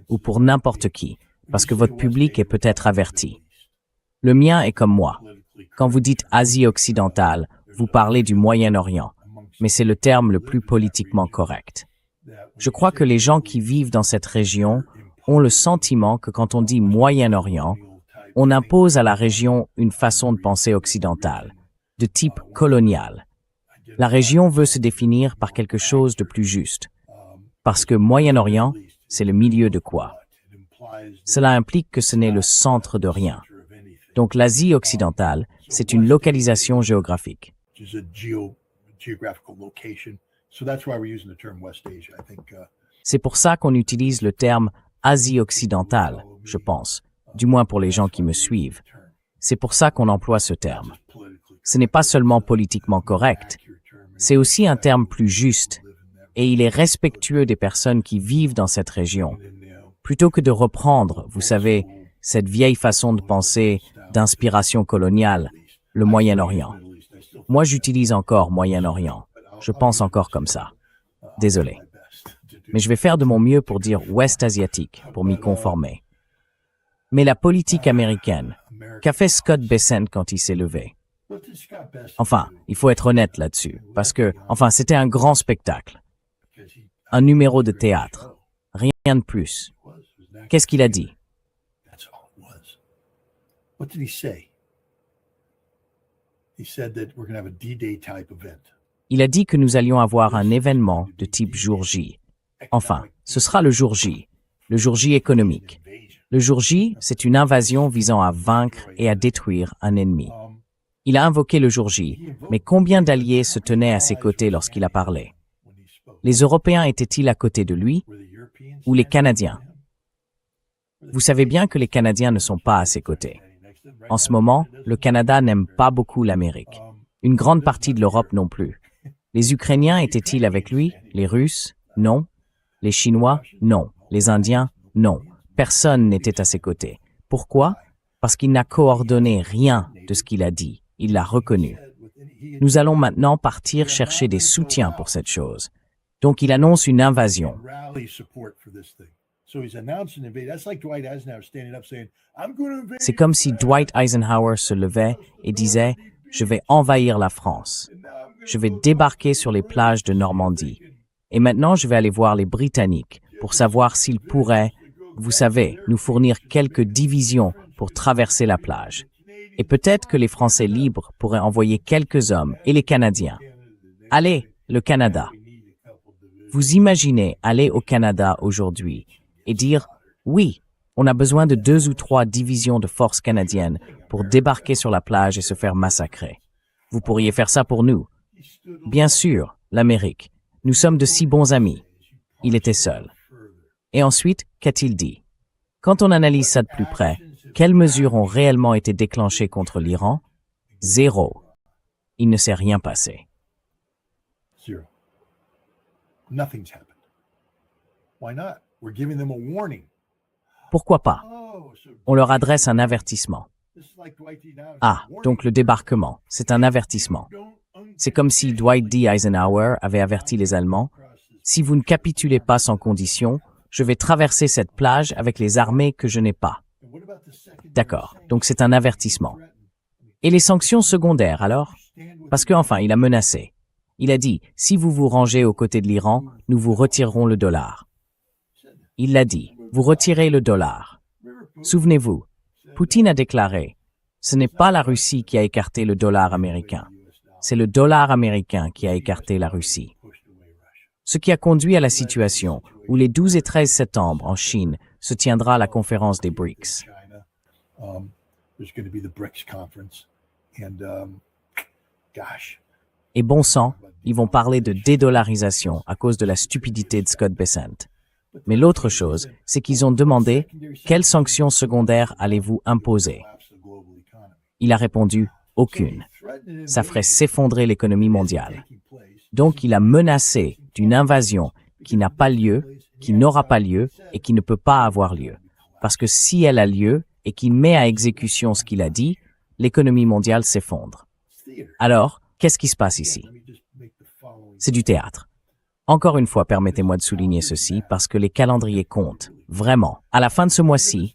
ou pour n'importe qui, parce que votre public est peut-être averti. Le mien est comme moi. Quand vous dites Asie occidentale, vous parlez du Moyen-Orient, mais c'est le terme le plus politiquement correct. Je crois que les gens qui vivent dans cette région ont le sentiment que quand on dit Moyen-Orient, on impose à la région une façon de penser occidentale, de type colonial. La région veut se définir par quelque chose de plus juste, parce que Moyen-Orient, c'est le milieu de quoi? Cela implique que ce n'est le centre de rien. Donc l'Asie occidentale, c'est une localisation géographique. Which is a geographical location. So that's why we're using the term West Asia. I think C'est pour ça qu'on utilise le terme Asie occidentale, je pense, du moins pour les gens qui me suivent. C'est pour ça qu'on emploie ce terme. Ce n'est pas seulement politiquement correct, c'est aussi un terme plus juste, et il est respectueux des personnes qui vivent dans cette région, plutôt que de reprendre, vous savez, cette vieille façon de penser d'inspiration coloniale, le Moyen-Orient. Moi, j'utilise encore Moyen-Orient. Je pense encore comme ça. Désolé. Mais je vais faire de mon mieux pour dire Ouest asiatique, pour m'y conformer. Mais la politique américaine, qu'a fait Scott Bessent quand il s'est levé? Enfin, il faut être honnête là-dessus, parce que, c'était un grand spectacle. Un numéro de théâtre. Rien de plus. Qu'est-ce qu'il a dit? that's all it was. What did he say? He said that we're going to have a D-Day type event. Il a dit que nous allions avoir un événement de type jour J. Ce sera le jour J économique. Le jour J, c'est une invasion visant à vaincre et à détruire un ennemi. Il a invoqué le jour J, mais combien d'alliés se tenaient à ses côtés lorsqu'il a parlé? Les Européens étaient-ils à côté de lui ou les Canadiens? Vous savez bien que les Canadiens ne sont pas à ses côtés. En ce moment, le Canada n'aime pas beaucoup l'Amérique. Une grande partie de l'Europe non plus. Les Ukrainiens étaient-ils avec lui? Les Russes? Non. Les Chinois? Non. Les Indiens? Non. Personne n'était à ses côtés. Pourquoi? Parce qu'il n'a coordonné rien de ce qu'il a dit. Il l'a reconnu. Nous allons maintenant partir chercher des soutiens pour cette chose. Donc il annonce une invasion. C'est comme si Dwight Eisenhower se levait et disait « Je vais envahir la France. Je vais débarquer sur les plages de Normandie. Et maintenant, je vais aller voir les Britanniques pour savoir s'ils pourraient, vous savez, nous fournir quelques divisions pour traverser la plage. Et peut-être que les Français libres pourraient envoyer quelques hommes et les Canadiens. Allez, le Canada. Vous imaginez aller au Canada aujourd'hui et dire « Oui, on a besoin de 2 ou 3 divisions de forces canadiennes pour débarquer sur la plage et se faire massacrer. Vous pourriez faire ça pour nous. » Bien sûr, l'Amérique. Nous sommes de si bons amis. Il était seul. Et ensuite, qu'a-t-il dit? Quand on analyse ça de plus près, quelles mesures ont réellement été déclenchées contre l'Iran? 0. Il ne s'est rien passé. Zero. Nothing's happened. Why not? We're giving them a warning. Pourquoi pas? Oh, so On leur adresse un avertissement. this is like Dwight D. Eisenhower. Ah, donc le débarquement, c'est un avertissement. C'est comme si Dwight D. Eisenhower avait averti les Allemands, « Si vous ne capitulez pas sans condition, je vais traverser cette plage avec les armées que je n'ai pas. » D'accord, donc c'est un avertissement. Et les sanctions secondaires, alors? Parce qu'enfin, il a menacé. Il a dit, « Si vous vous rangez aux côtés de l'Iran, nous vous retirerons le dollar. » Il l'a dit, « Vous retirez le dollar. » Souvenez-vous, Poutine a déclaré, « Ce n'est pas la Russie qui a écarté le dollar américain. C'est le dollar américain qui a écarté la Russie. » Ce qui a conduit à la situation où les 12 et 13 septembre en Chine se tiendra la conférence des BRICS. China. There's going to be the BRICS conference. And, gosh. Et bon sang, ils vont parler de dédollarisation à cause de la stupidité de Scott Bessent. Mais l'autre chose, c'est qu'ils ont demandé « Quelles sanctions secondaires allez-vous imposer ?» Il a répondu « Aucune. Ça ferait s'effondrer l'économie mondiale. » Donc il a menacé d'une invasion qui n'a pas lieu, qui n'aura pas lieu et qui ne peut pas avoir lieu. Parce que si elle a lieu et qu'il met à exécution ce qu'il a dit, l'économie mondiale s'effondre. Alors, qu'est-ce qui se passe ici? C'est du théâtre. Encore une fois, permettez-moi de souligner ceci parce que les calendriers comptent, vraiment. À la fin de ce mois-ci,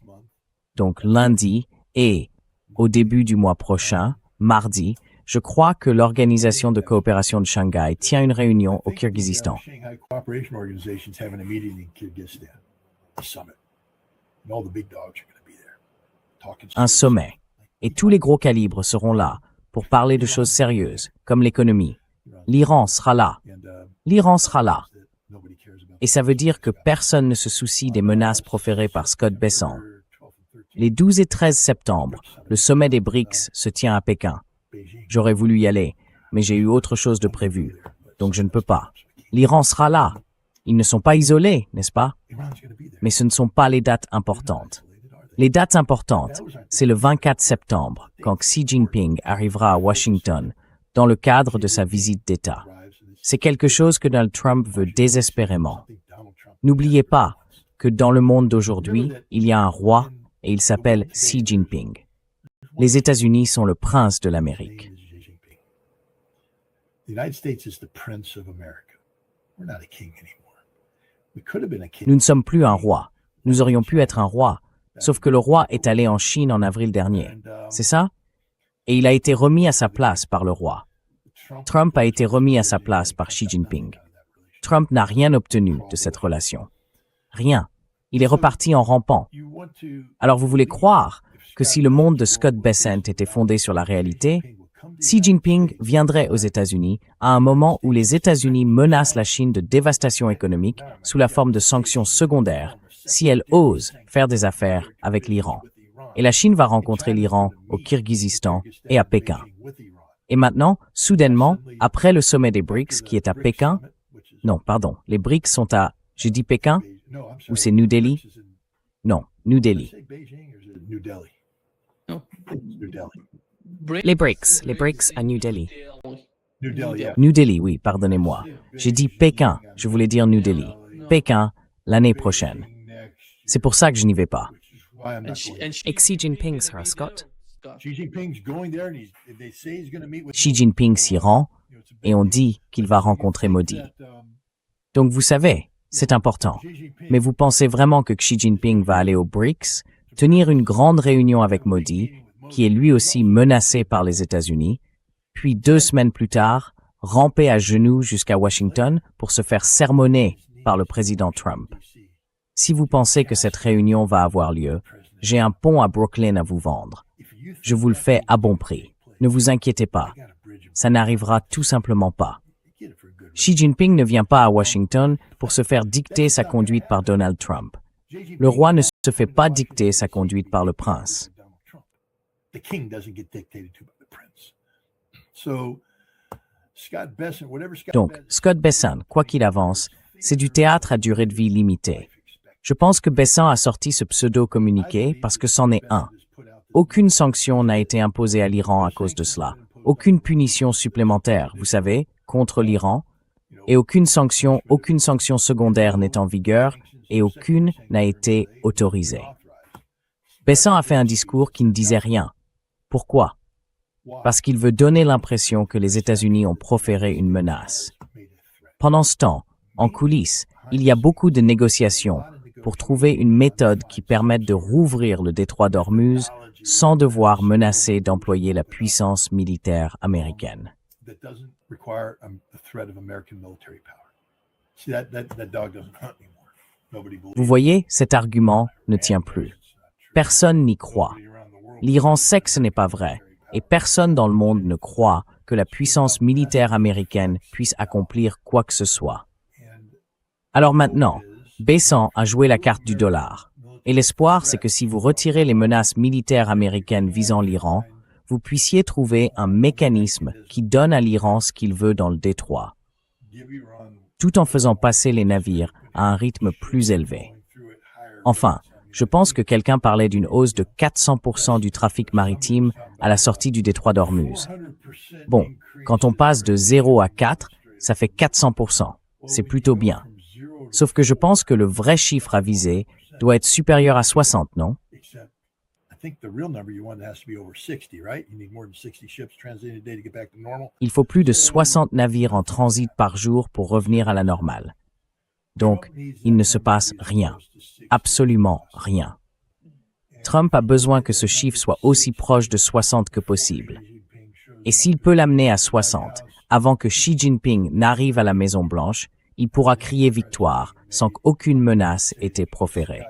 donc lundi et au début du mois prochain, mardi, je crois que l'Organisation de coopération de Shanghai tient une réunion au Kirghizistan. Shanghai Cooperation Organization's having a meeting in Kyrgyzstan, a summit. And all the big dogs are going to be there. Talking Un serious. sommet. Et tous les gros calibres seront là pour parler de choses sérieuses, comme l'économie. L'Iran sera là. And, L'Iran sera là. nobody cares about Et ça veut dire que personne ne se soucie des menaces proférées par Scott Bessent. 12 and 13 Les 12 et 13 septembre, le sommet des BRICS se tient à Pékin. Beijing. J'aurais voulu y aller, mais j'ai eu autre chose de prévu, donc je ne peux pas. L'Iran sera là. Ils ne sont pas isolés, n'est-ce pas? Iran's going to be there. Mais ce ne sont pas les dates importantes. Les dates importantes, c'est le 24 septembre, quand Xi Jinping arrivera à Washington, dans le cadre de sa visite d'État. C'est quelque chose que Donald Trump veut désespérément. N'oubliez pas que dans le monde d'aujourd'hui, il y a un roi et il s'appelle Xi Jinping. Les États-Unis sont le prince de l'Amérique. The United States is the prince of America. We're not a king anymore. We could have been a king. Nous ne sommes plus un roi. Nous aurions pu être un roi, sauf que le roi est allé en Chine en avril dernier. C'est ça? Et il a été remis à sa place par le roi. Trump a été remis à sa place par Xi Jinping. Trump n'a rien obtenu de cette relation. Rien. Il est reparti en rampant. You want to Alors vous voulez croire que si le monde de Scott Bessent était fondé sur la réalité, Xi Jinping viendrait aux États-Unis à un moment où les États-Unis menacent la Chine de dévastation économique sous la forme de sanctions secondaires si elle ose faire des affaires avec l'Iran. Et la Chine va rencontrer l'Iran au Kirghizistan et à Pékin. Et maintenant, soudainement, après le sommet des BRICS qui est à Pékin, non, pardon, les BRICS sont à, j'ai dit Pékin? Ou c'est New Delhi? Non, New Delhi. Les BRICS à New Delhi. New Delhi, oui, pardonnez-moi. J'ai dit Pékin, je voulais dire New Delhi. Pékin, l'année prochaine. C'est pour ça que je n'y vais pas. Et Xi Jinping sera, Scott? Xi Jinping s'y rend et on dit qu'il va rencontrer Modi. Donc vous savez, c'est important. Mais vous pensez vraiment que Xi Jinping va aller aux BRICS, tenir une grande réunion avec Modi, qui est lui aussi menacé par les États-Unis, puis 2 semaines plus tard, ramper à genoux jusqu'à Washington pour se faire sermonner par le président Trump. Si vous pensez que cette réunion va avoir lieu, j'ai un pont à Brooklyn à vous vendre. Je vous le fais à bon prix. Ne vous inquiétez pas. Ça n'arrivera tout simplement pas. Xi Jinping ne vient pas à Washington pour se faire dicter sa conduite par Donald Trump. Le roi ne se fait pas dicter sa conduite par le prince. Donc, Scott Bessent, quoi qu'il avance, c'est du théâtre à durée de vie limitée. Je pense que Bessent a sorti ce pseudo-communiqué parce que c'en est un. Aucune sanction n'a été imposée à l'Iran à cause de cela. Aucune punition supplémentaire, vous savez, contre l'Iran. Et aucune sanction secondaire n'est en vigueur et aucune n'a été autorisée. Bessent a fait un discours qui ne disait rien. Pourquoi? Parce qu'il veut donner l'impression que les États-Unis ont proféré une menace. Pendant ce temps, en coulisses, il y a beaucoup de négociations pour trouver une méthode qui permette de rouvrir le détroit d'Ormuz sans devoir menacer d'employer la puissance militaire américaine. Vous voyez, cet argument ne tient plus. Personne n'y croit. L'Iran sait que ce n'est pas vrai, et personne dans le monde ne croit que la puissance militaire américaine puisse accomplir quoi que ce soit. Alors maintenant, Bessent a joué la carte du dollar. Et l'espoir, c'est que si vous retirez les menaces militaires américaines visant l'Iran, vous puissiez trouver un mécanisme qui donne à l'Iran ce qu'il veut dans le détroit, tout en faisant passer les navires à un rythme plus élevé. Enfin, je pense que quelqu'un parlait d'une hausse de 400% du trafic maritime à la sortie du détroit d'Ormuz. Bon, quand on passe de 0 à 4, ça fait 400%. C'est plutôt bien. Sauf que je pense que le vrai chiffre à viser doit être supérieur à 60, non? Il faut plus de 60 navires en transit par jour pour revenir à la normale. Donc, il ne se passe rien. Absolument rien. Trump a besoin que ce chiffre soit aussi proche de 60 que possible. Et s'il peut l'amener à 60, avant que Xi Jinping n'arrive à la Maison-Blanche, il pourra crier victoire sans qu'aucune menace ait été proférée.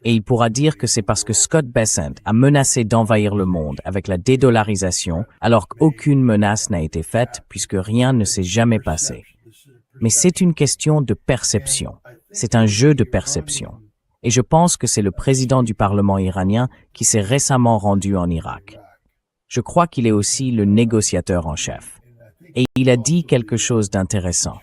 Et il pourra dire que c'est parce que Scott Bessent a menacé d'envahir le monde avec la dédollarisation alors qu'aucune menace n'a été faite puisque rien ne s'est jamais passé. Mais c'est une question de perception. C'est un jeu de perception. Et je pense que c'est le président du Parlement iranien qui s'est récemment rendu en Irak. Je crois qu'il est aussi le négociateur en chef. Et il a dit quelque chose d'intéressant.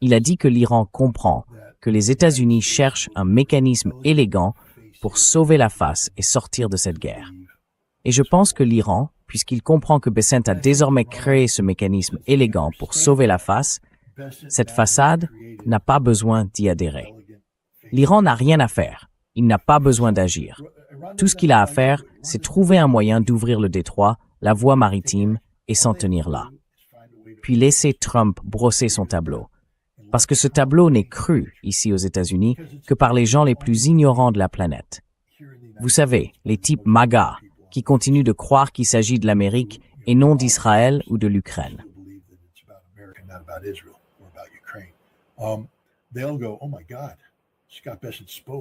Il a dit que l'Iran comprend que les États-Unis cherchent un mécanisme élégant pour sauver la face et sortir de cette guerre. Et je pense que l'Iran, puisqu'il comprend que Bessent a désormais créé ce mécanisme élégant pour sauver la face, cette façade n'a pas besoin d'y adhérer. L'Iran n'a rien à faire. Il n'a pas besoin d'agir. Tout ce qu'il a à faire, c'est trouver un moyen d'ouvrir le détroit, la voie maritime, et s'en tenir là. Puis laisser Trump brosser son tableau. Parce que ce tableau n'est cru, ici aux États-Unis, que par les gens les plus ignorants de la planète. Vous savez, les types MAGA, qui continuent de croire qu'il s'agit de l'Amérique et non d'Israël ou de l'Ukraine.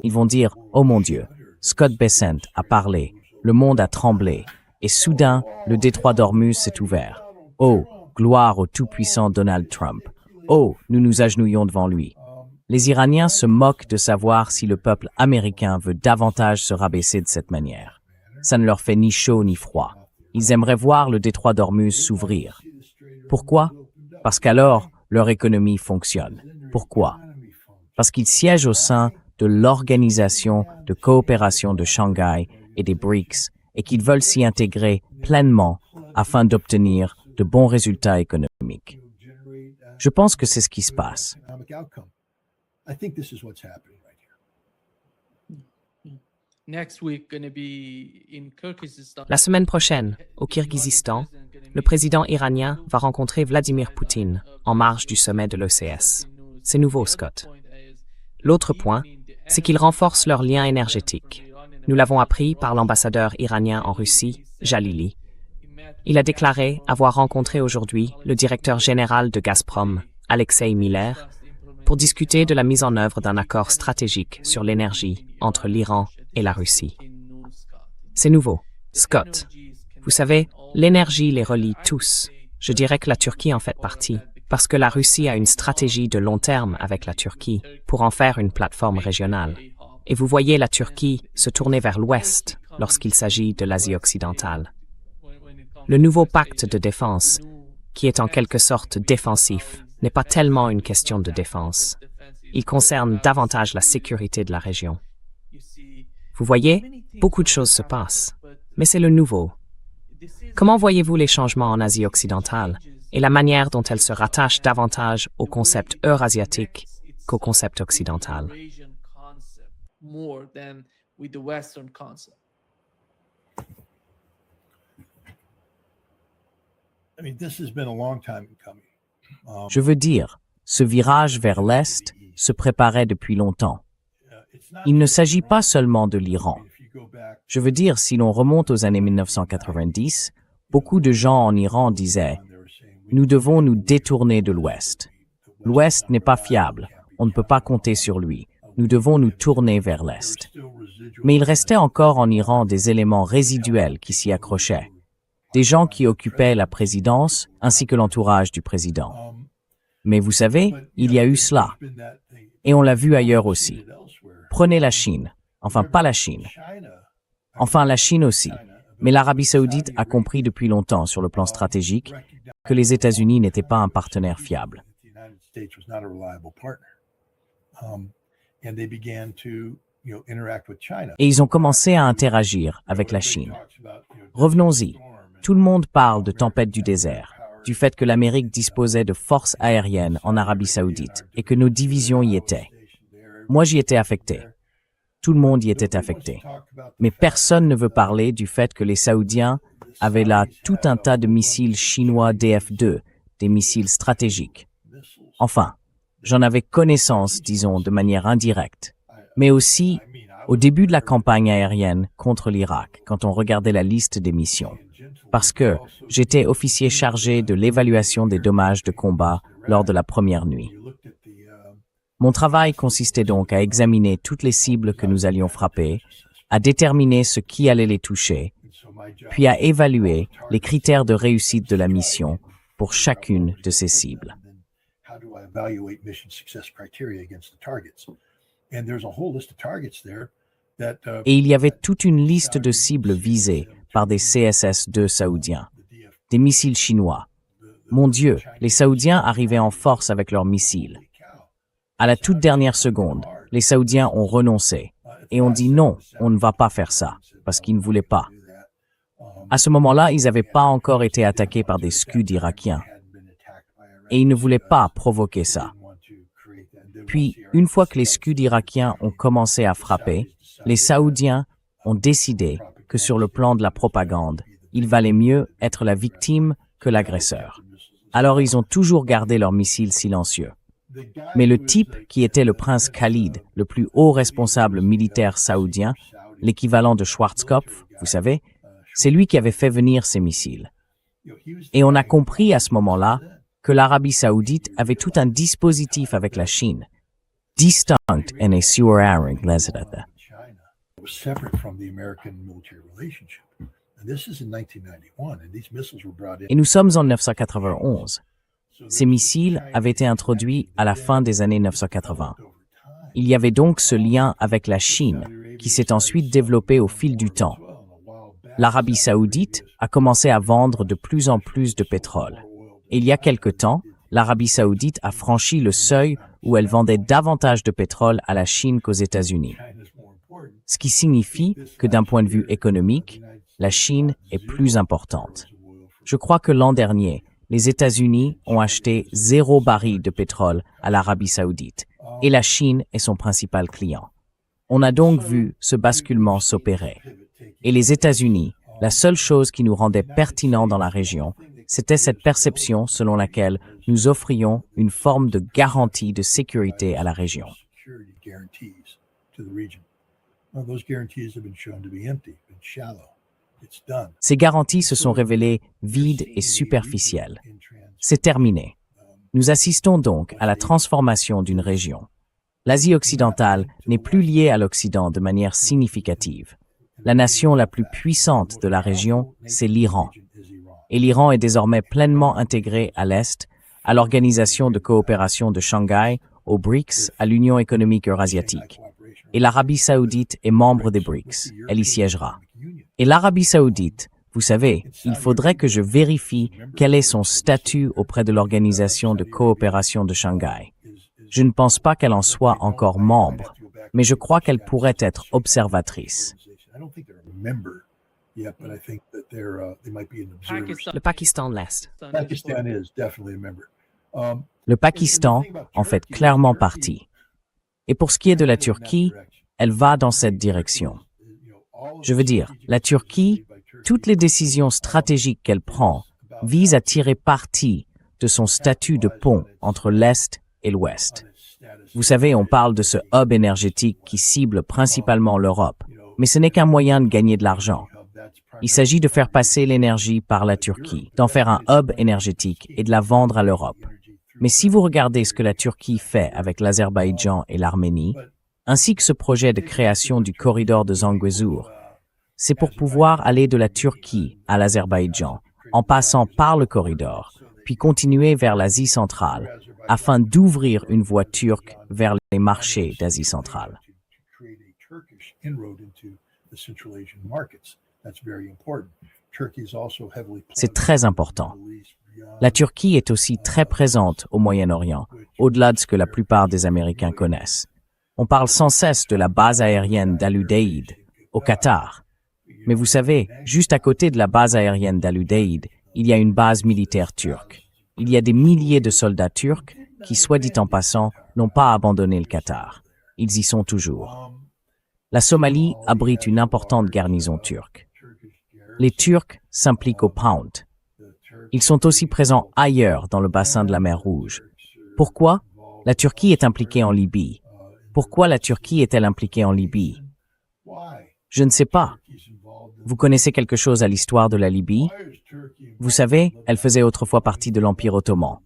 Ils vont dire, « Oh mon Dieu, Scott Bessent a parlé, le monde a tremblé, et soudain, le détroit d'Ormuz s'est ouvert. Oh, gloire au tout-puissant Donald Trump. Oh, nous nous agenouillons devant lui. » Les Iraniens se moquent de savoir si le peuple américain veut davantage se rabaisser de cette manière. Ça ne leur fait ni chaud ni froid. Ils aimeraient voir le détroit d'Ormuz s'ouvrir. Pourquoi? Parce qu'alors, leur économie fonctionne. Pourquoi? Parce qu'ils siègent au sein de l'Organisation de coopération de Shanghai et des BRICS et qu'ils veulent s'y intégrer pleinement afin d'obtenir de bons résultats économiques. Je pense que c'est ce qui se passe. I think this is what's happening right here. Next week gonna be in Kyrgyzstan. La semaine prochaine, au Kirghizistan, le président iranien va rencontrer Vladimir Poutine en marge du sommet de l'OCS. C'est nouveau, Scott. L'autre point, c'est qu'ils renforcent leurs liens énergétiques. Nous l'avons appris par l'ambassadeur iranien en Russie, Jalili. Il a déclaré avoir rencontré aujourd'hui le directeur général de Gazprom, Alexei Miller, pour discuter de la mise en œuvre d'un accord stratégique sur l'énergie entre l'Iran et la Russie. C'est nouveau. Scott, vous savez, l'énergie les relie tous. Je dirais que la Turquie en fait partie, parce que la Russie a une stratégie de long terme avec la Turquie pour en faire une plateforme régionale. Et vous voyez la Turquie se tourner vers l'ouest lorsqu'il s'agit de l'Asie occidentale. Le nouveau pacte de défense, qui est en quelque sorte défensif, n'est pas tellement une question de défense. Il concerne davantage la sécurité de la région. Vous voyez, beaucoup de choses se passent, mais c'est le nouveau. Comment voyez-vous les changements en Asie occidentale et la manière dont elles se rattachent davantage au concept eurasiatique qu'au concept occidental? More than with the Western concept. I mean, this has been a long time in coming. Je veux dire, ce virage vers l'Est se préparait depuis longtemps. Il ne s'agit pas seulement de l'Iran. Je veux dire, si l'on remonte aux années 1990, beaucoup de gens en Iran disaient « Nous devons nous détourner de l'Ouest. L'Ouest n'est pas fiable, on ne peut pas compter sur lui. Nous devons nous tourner vers l'Est. » Mais il restait encore en Iran des éléments résiduels qui s'y accrochaient. Des gens qui occupaient la présidence ainsi que l'entourage du président. Mais vous savez, il y a eu cela. Et on l'a vu ailleurs aussi. Prenez la Chine. Enfin, pas la Chine. Enfin, la Chine aussi. Mais l'Arabie saoudite a compris depuis longtemps sur le plan stratégique que les États-Unis n'étaient pas un partenaire fiable. Et ils ont commencé à interagir avec la Chine. Revenons-y. Tout le monde parle de tempête du désert, du fait que l'Amérique disposait de forces aériennes en Arabie saoudite et que nos divisions y étaient. Moi, j'y étais affecté. Tout le monde y était affecté. Mais personne ne veut parler du fait que les Saoudiens avaient là tout un tas de missiles chinois DF-2, des missiles stratégiques. Enfin, j'en avais connaissance, disons, de manière indirecte. Mais aussi, au début de la campagne aérienne contre l'Irak, quand on regardait la liste des missions. Parce que j'étais officier chargé de l'évaluation des dommages de combat lors de la première nuit. Mon travail consistait donc à examiner toutes les cibles que nous allions frapper, à déterminer ce qui allait les toucher, puis à évaluer les critères de réussite de la mission pour chacune de ces cibles. Et il y avait toute une liste de cibles visées par des CSS-2 saoudiens, des missiles chinois. Mon Dieu, les Saoudiens arrivaient en force avec leurs missiles. À la toute dernière seconde, les Saoudiens ont renoncé et ont dit non, on ne va pas faire ça, parce qu'ils ne voulaient pas. À ce moment-là, ils n'avaient pas encore été attaqués par des Scuds irakiens. Et ils ne voulaient pas provoquer ça. Puis, une fois que les Scuds irakiens ont commencé à frapper, les Saoudiens ont décidé que sur le plan de la propagande, il valait mieux être la victime que l'agresseur. Alors ils ont toujours gardé leurs missiles silencieux. Mais le type qui était le prince Khalid, le plus haut responsable militaire saoudien, l'équivalent de Schwarzkopf, vous savez, c'est lui qui avait fait venir ces missiles. Et on a compris à ce moment-là que l'Arabie saoudite avait tout un dispositif avec la Chine, distinct en assuring les États. Et nous sommes en 1991. Ces missiles avaient été introduits à la fin des années 1980. Il y avait donc ce lien avec la Chine, qui s'est ensuite développé au fil du temps. L'Arabie saoudite a commencé à vendre de plus en plus de pétrole. Et il y a quelque temps, l'Arabie saoudite a franchi le seuil où elle vendait davantage de pétrole à la Chine qu'aux États-Unis. Ce qui signifie que d'un point de vue économique, la Chine est plus importante. Je crois que l'an dernier, les États-Unis ont acheté 0 baril de pétrole à l'Arabie saoudite, et la Chine est son principal client. On a donc vu ce basculement s'opérer. Et les États-Unis, la seule chose qui nous rendait pertinents dans la région, c'était cette perception selon laquelle nous offrions une forme de garantie de sécurité à la région. Ces garanties se sont révélées vides et superficielles. C'est terminé. Nous assistons donc à la transformation d'une région. L'Asie occidentale n'est plus liée à l'Occident de manière significative. La nation la plus puissante de la région, c'est l'Iran. Et l'Iran est désormais pleinement intégré à l'Est, à l'Organisation de coopération de Shanghai, aux BRICS, à l'Union économique eurasiatique. Et l'Arabie saoudite est membre des BRICS. Elle y siégera. Et l'Arabie saoudite, vous savez, il faudrait que je vérifie quel est son statut auprès de l'Organisation de coopération de Shanghai. Je ne pense pas qu'elle en soit encore membre, mais je crois qu'elle pourrait être observatrice. Le Pakistan l'Est. Le Pakistan en fait clairement partie. Et pour ce qui est de la Turquie, elle va dans cette direction. Je veux dire, la Turquie, toutes les décisions stratégiques qu'elle prend visent à tirer parti de son statut de pont entre l'Est et l'Ouest. Vous savez, on parle de ce hub énergétique qui cible principalement l'Europe, mais ce n'est qu'un moyen de gagner de l'argent. Il s'agit de faire passer l'énergie par la Turquie, d'en faire un hub énergétique et de la vendre à l'Europe. Mais si vous regardez ce que la Turquie fait avec l'Azerbaïdjan et l'Arménie, ainsi que ce projet de création du corridor de Zangezur, c'est pour pouvoir aller de la Turquie à l'Azerbaïdjan, en passant par le corridor, puis continuer vers l'Asie centrale, afin d'ouvrir une voie turque vers les marchés d'Asie centrale. C'est très important. La Turquie est aussi très présente au Moyen-Orient, au-delà de ce que la plupart des Américains connaissent. On parle sans cesse de la base aérienne d'Al-Udeid, au Qatar. Mais vous savez, juste à côté de la base aérienne d'Al-Udeid, il y a une base militaire turque. Il y a des milliers de soldats turcs qui, soit dit en passant, n'ont pas abandonné le Qatar. Ils y sont toujours. La Somalie abrite une importante garnison turque. Les Turcs s'impliquent au Pound. Ils sont aussi présents ailleurs dans le bassin de la mer Rouge. Pourquoi? La Turquie est impliquée en Libye. Pourquoi la Turquie est-elle impliquée en Libye? Je ne sais pas. Vous connaissez quelque chose à l'histoire de la Libye? Vous savez, elle faisait autrefois partie de l'Empire ottoman.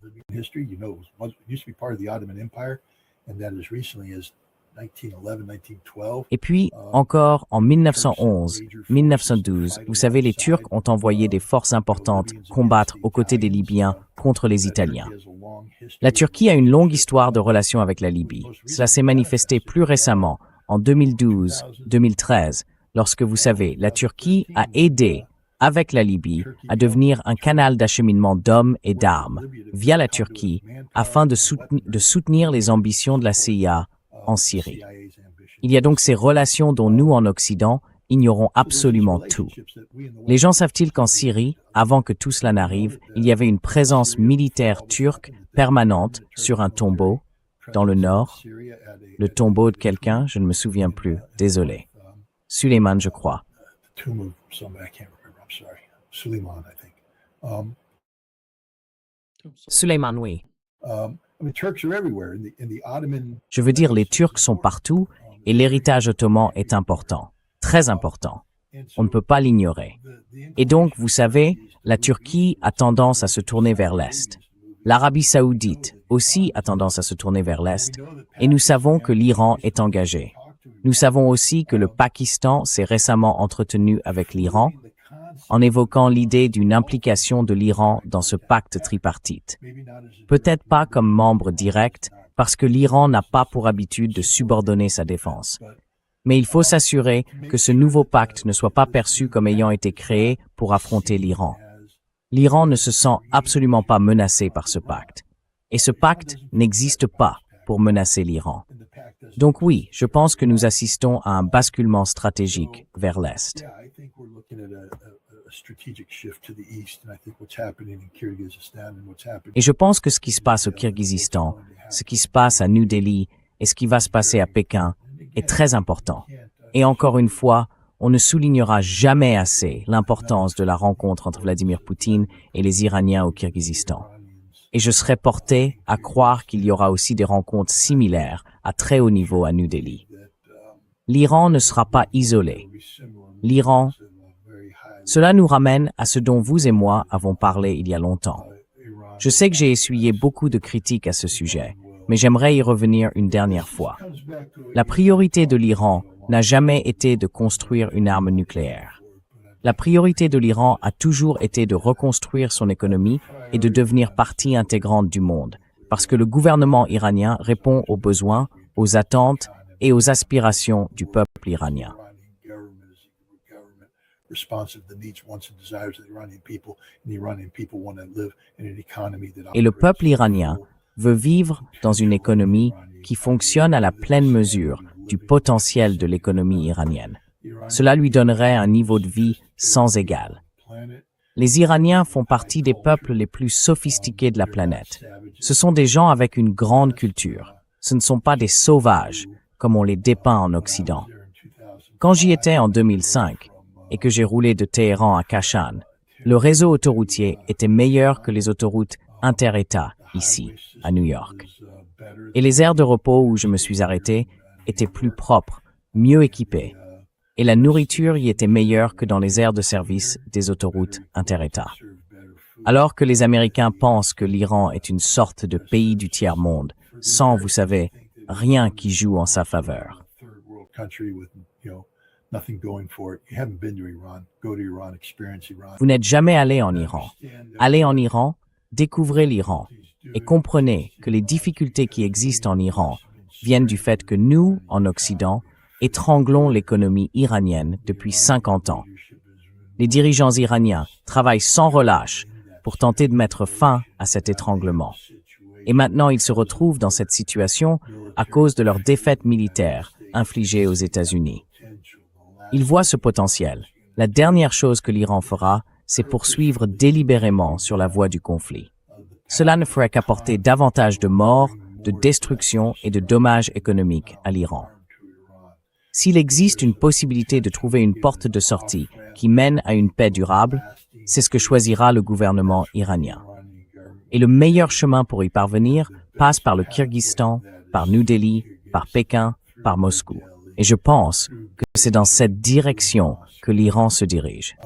Et puis, encore en 1911, 1912, vous savez, les Turcs ont envoyé des forces importantes combattre aux côtés des Libyens contre les Italiens. La Turquie a une longue histoire de relations avec la Libye. Cela s'est manifesté plus récemment, en 2012-2013, lorsque, vous savez, la Turquie a aidé, avec la Libye, à devenir un canal d'acheminement d'hommes et d'armes, via la Turquie, afin de soutenir les ambitions de la CIA en Syrie. Il y a donc ces relations dont nous, en Occident, ignorons absolument tout. Les gens savent-ils qu'en Syrie, avant que tout cela n'arrive, il y avait une présence militaire turque permanente sur un tombeau, dans le nord? Le tombeau de quelqu'un, je ne me souviens plus, désolé. Suleiman, je crois. Suleiman, oui. Je veux dire, les Turcs sont partout et l'héritage ottoman est important, très important. On ne peut pas l'ignorer. Et donc, vous savez, la Turquie a tendance à se tourner vers l'Est. L'Arabie saoudite aussi a tendance à se tourner vers l'Est et nous savons que l'Iran est engagé. Nous savons aussi que le Pakistan s'est récemment entretenu avec l'Iran en évoquant l'idée d'une implication de l'Iran dans ce pacte tripartite. Peut-être pas comme membre direct, parce que l'Iran n'a pas pour habitude de subordonner sa défense. Mais il faut s'assurer que ce nouveau pacte ne soit pas perçu comme ayant été créé pour affronter l'Iran. L'Iran ne se sent absolument pas menacé par ce pacte. Et ce pacte n'existe pas pour menacer l'Iran. Donc oui, je pense que nous assistons à un basculement stratégique vers l'Est. Et je pense que ce qui se passe au Kirghizistan, ce qui se passe à New Delhi et ce qui va se passer à Pékin est très important. Et encore une fois, on ne soulignera jamais assez l'importance de la rencontre entre Vladimir Poutine et les Iraniens au Kirghizistan. Et je serais porté à croire qu'il y aura aussi des rencontres similaires à très haut niveau à New Delhi. L'Iran ne sera pas isolé. L'Iran, cela nous ramène à ce dont vous et moi avons parlé il y a longtemps. Je sais que j'ai essuyé beaucoup de critiques à ce sujet, mais j'aimerais y revenir une dernière fois. La priorité de l'Iran n'a jamais été de construire une arme nucléaire. La priorité de l'Iran a toujours été de reconstruire son économie et de devenir partie intégrante du monde, parce que le gouvernement iranien répond aux besoins, aux attentes et aux aspirations du peuple iranien. Et le peuple iranien veut vivre dans une économie qui fonctionne à la pleine mesure du potentiel de l'économie iranienne. Cela lui donnerait un niveau de vie sans égal. Les Iraniens font partie des peuples les plus sophistiqués de la planète. Ce sont des gens avec une grande culture. Ce ne sont pas des sauvages, comme on les dépeint en Occident. Quand j'y étais en 2005 et que j'ai roulé de Téhéran à Kashan, le réseau autoroutier était meilleur que les autoroutes inter-États ici, à New York. Et les aires de repos où je me suis arrêté étaient plus propres, mieux équipées. Et la nourriture y était meilleure que dans les aires de service des autoroutes inter-États. Alors que les Américains pensent que l'Iran est une sorte de pays du tiers-monde, sans, vous savez, rien qui joue en sa faveur. Vous n'êtes jamais allé en Iran. Allez en Iran, découvrez l'Iran et comprenez que les difficultés qui existent en Iran viennent du fait que nous, en Occident, étranglons l'économie iranienne depuis 50 ans. Les dirigeants iraniens travaillent sans relâche pour tenter de mettre fin à cet étranglement. Et maintenant, ils se retrouvent dans cette situation à cause de leur défaite militaire infligée aux États-Unis. Ils voient ce potentiel. La dernière chose que l'Iran fera, c'est poursuivre délibérément sur la voie du conflit. Cela ne ferait qu'apporter davantage de morts, de destruction et de dommages économiques à l'Iran. S'il existe une possibilité de trouver une porte de sortie qui mène à une paix durable, c'est ce que choisira le gouvernement iranien. Et le meilleur chemin pour y parvenir passe par le Kirghizistan, par New Delhi, par Pékin, par Moscou. Et je pense que c'est dans cette direction que l'Iran se dirige.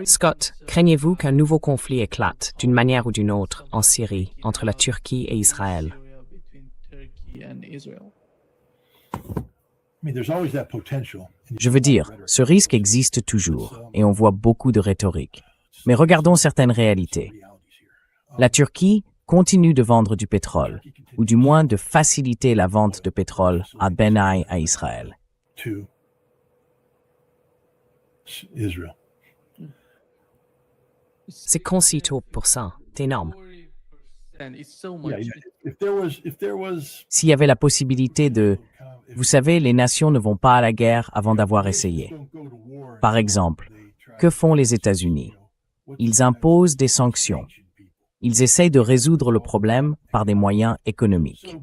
Scott, craignez-vous qu'un nouveau conflit éclate, d'une manière ou d'une autre, en Syrie, entre la Turquie et Israël? Je veux dire, ce risque existe toujours, et on voit beaucoup de rhétorique. Mais regardons certaines réalités. La Turquie continue de vendre du pétrole, ou du moins de faciliter la vente de pétrole à Benaï à Israël. C'est concis tôt pour ça, c'est énorme. S'il y avait la possibilité de... Vous savez, les nations ne vont pas à la guerre avant d'avoir essayé. Par exemple, que font les États-Unis? Ils imposent des sanctions. Ils essayent de résoudre le problème par des moyens économiques.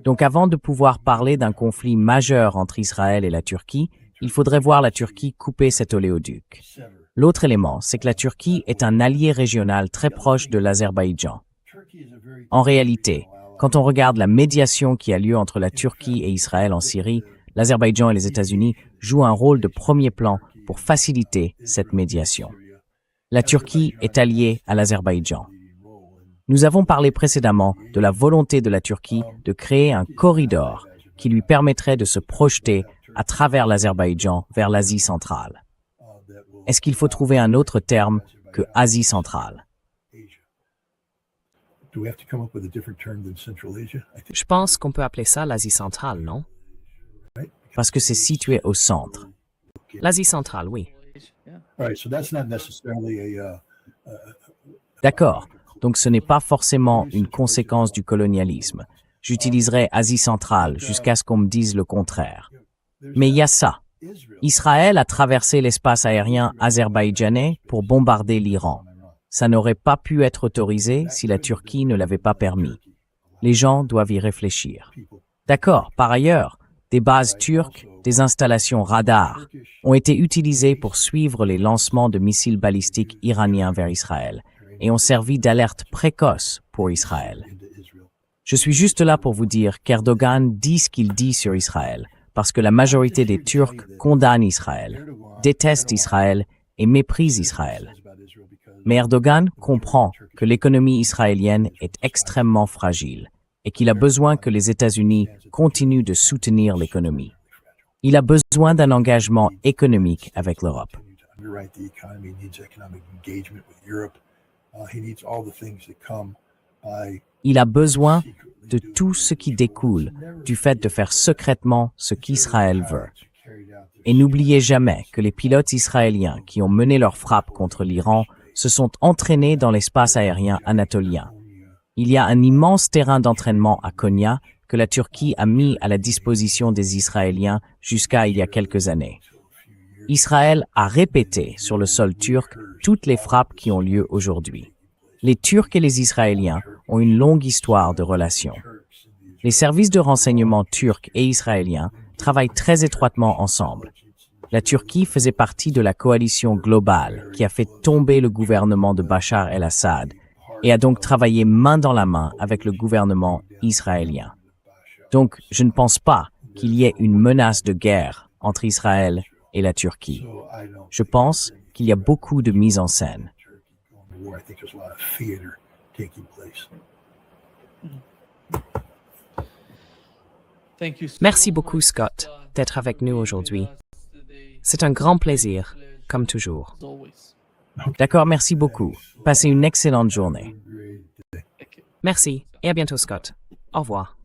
Donc avant de pouvoir parler d'un conflit majeur entre Israël et la Turquie, il faudrait voir la Turquie couper cet oléoduc. L'autre élément, c'est que la Turquie est un allié régional très proche de l'Azerbaïdjan. En réalité, quand on regarde la médiation qui a lieu entre la Turquie et Israël en Syrie, l'Azerbaïdjan et les États-Unis jouent un rôle de premier plan pour faciliter cette médiation. La Turquie est alliée à l'Azerbaïdjan. Nous avons parlé précédemment de la volonté de la Turquie de créer un corridor qui lui permettrait de se projeter à travers l'Azerbaïdjan vers l'Asie centrale. Est-ce qu'il faut trouver un autre terme que Asie centrale? Do we have to come up with a different term than Central Asia? I think, Je pense qu'on peut appeler ça l'Asie centrale, non? Parce que c'est situé au centre. L'Asie centrale, oui. Yeah. all right, so that's not necessarily D'accord. Donc ce n'est pas forcément une conséquence du colonialisme. J'utiliserai Asie centrale jusqu'à ce qu'on me dise le contraire. Mais il y a ça. Israël a traversé l'espace aérien azerbaïdjanais pour bombarder l'Iran. Ça n'aurait pas pu être autorisé si la Turquie ne l'avait pas permis. Les gens doivent y réfléchir. D'accord, par ailleurs, des bases turques, des installations radars ont été utilisées pour suivre les lancements de missiles balistiques iraniens vers Israël et ont servi d'alerte précoce pour Israël. Je suis juste là pour vous dire qu'Erdogan dit ce qu'il dit sur Israël, parce que la majorité des Turcs condamnent Israël, détestent Israël et méprisent Israël. Mais Erdogan comprend que l'économie israélienne est extrêmement fragile et qu'il a besoin que les États-Unis continuent de soutenir l'économie. Il a besoin d'un engagement économique avec l'Europe. You're right, the economy needs economic engagement with Europe. He needs all the things that come by Il a besoin de tout ce qui découle du fait de faire secrètement ce qu'Israël veut. Et n'oubliez jamais que les pilotes israéliens qui ont mené leur frappe contre l'Iran se sont entraînés dans l'espace aérien anatolien. Il y a un immense terrain d'entraînement à Konya que la Turquie a mis à la disposition des Israéliens jusqu'à il y a quelques années. Israël a répété sur le sol turc toutes les frappes qui ont lieu aujourd'hui. Les Turcs et les Israéliens ont une longue histoire de relations. Les services de renseignement turcs et israéliens travaillent très étroitement ensemble. La Turquie faisait partie de la coalition globale qui a fait tomber le gouvernement de Bachar el-Assad et a donc travaillé main dans la main avec le gouvernement israélien. Donc, je ne pense pas qu'il y ait une menace de guerre entre Israël et la Turquie. Je pense qu'il y a beaucoup de mise en scène. war. I think there's a lot of theater taking place. Thank you so Merci beaucoup, much, Scott, uh, d'être avec nous for aujourd'hui. being with us today. C'est un grand plaisir, comme toujours. As always. D'accord, merci beaucoup. Passez une excellente journée. Thank you. Merci et à bientôt, Scott. Au revoir.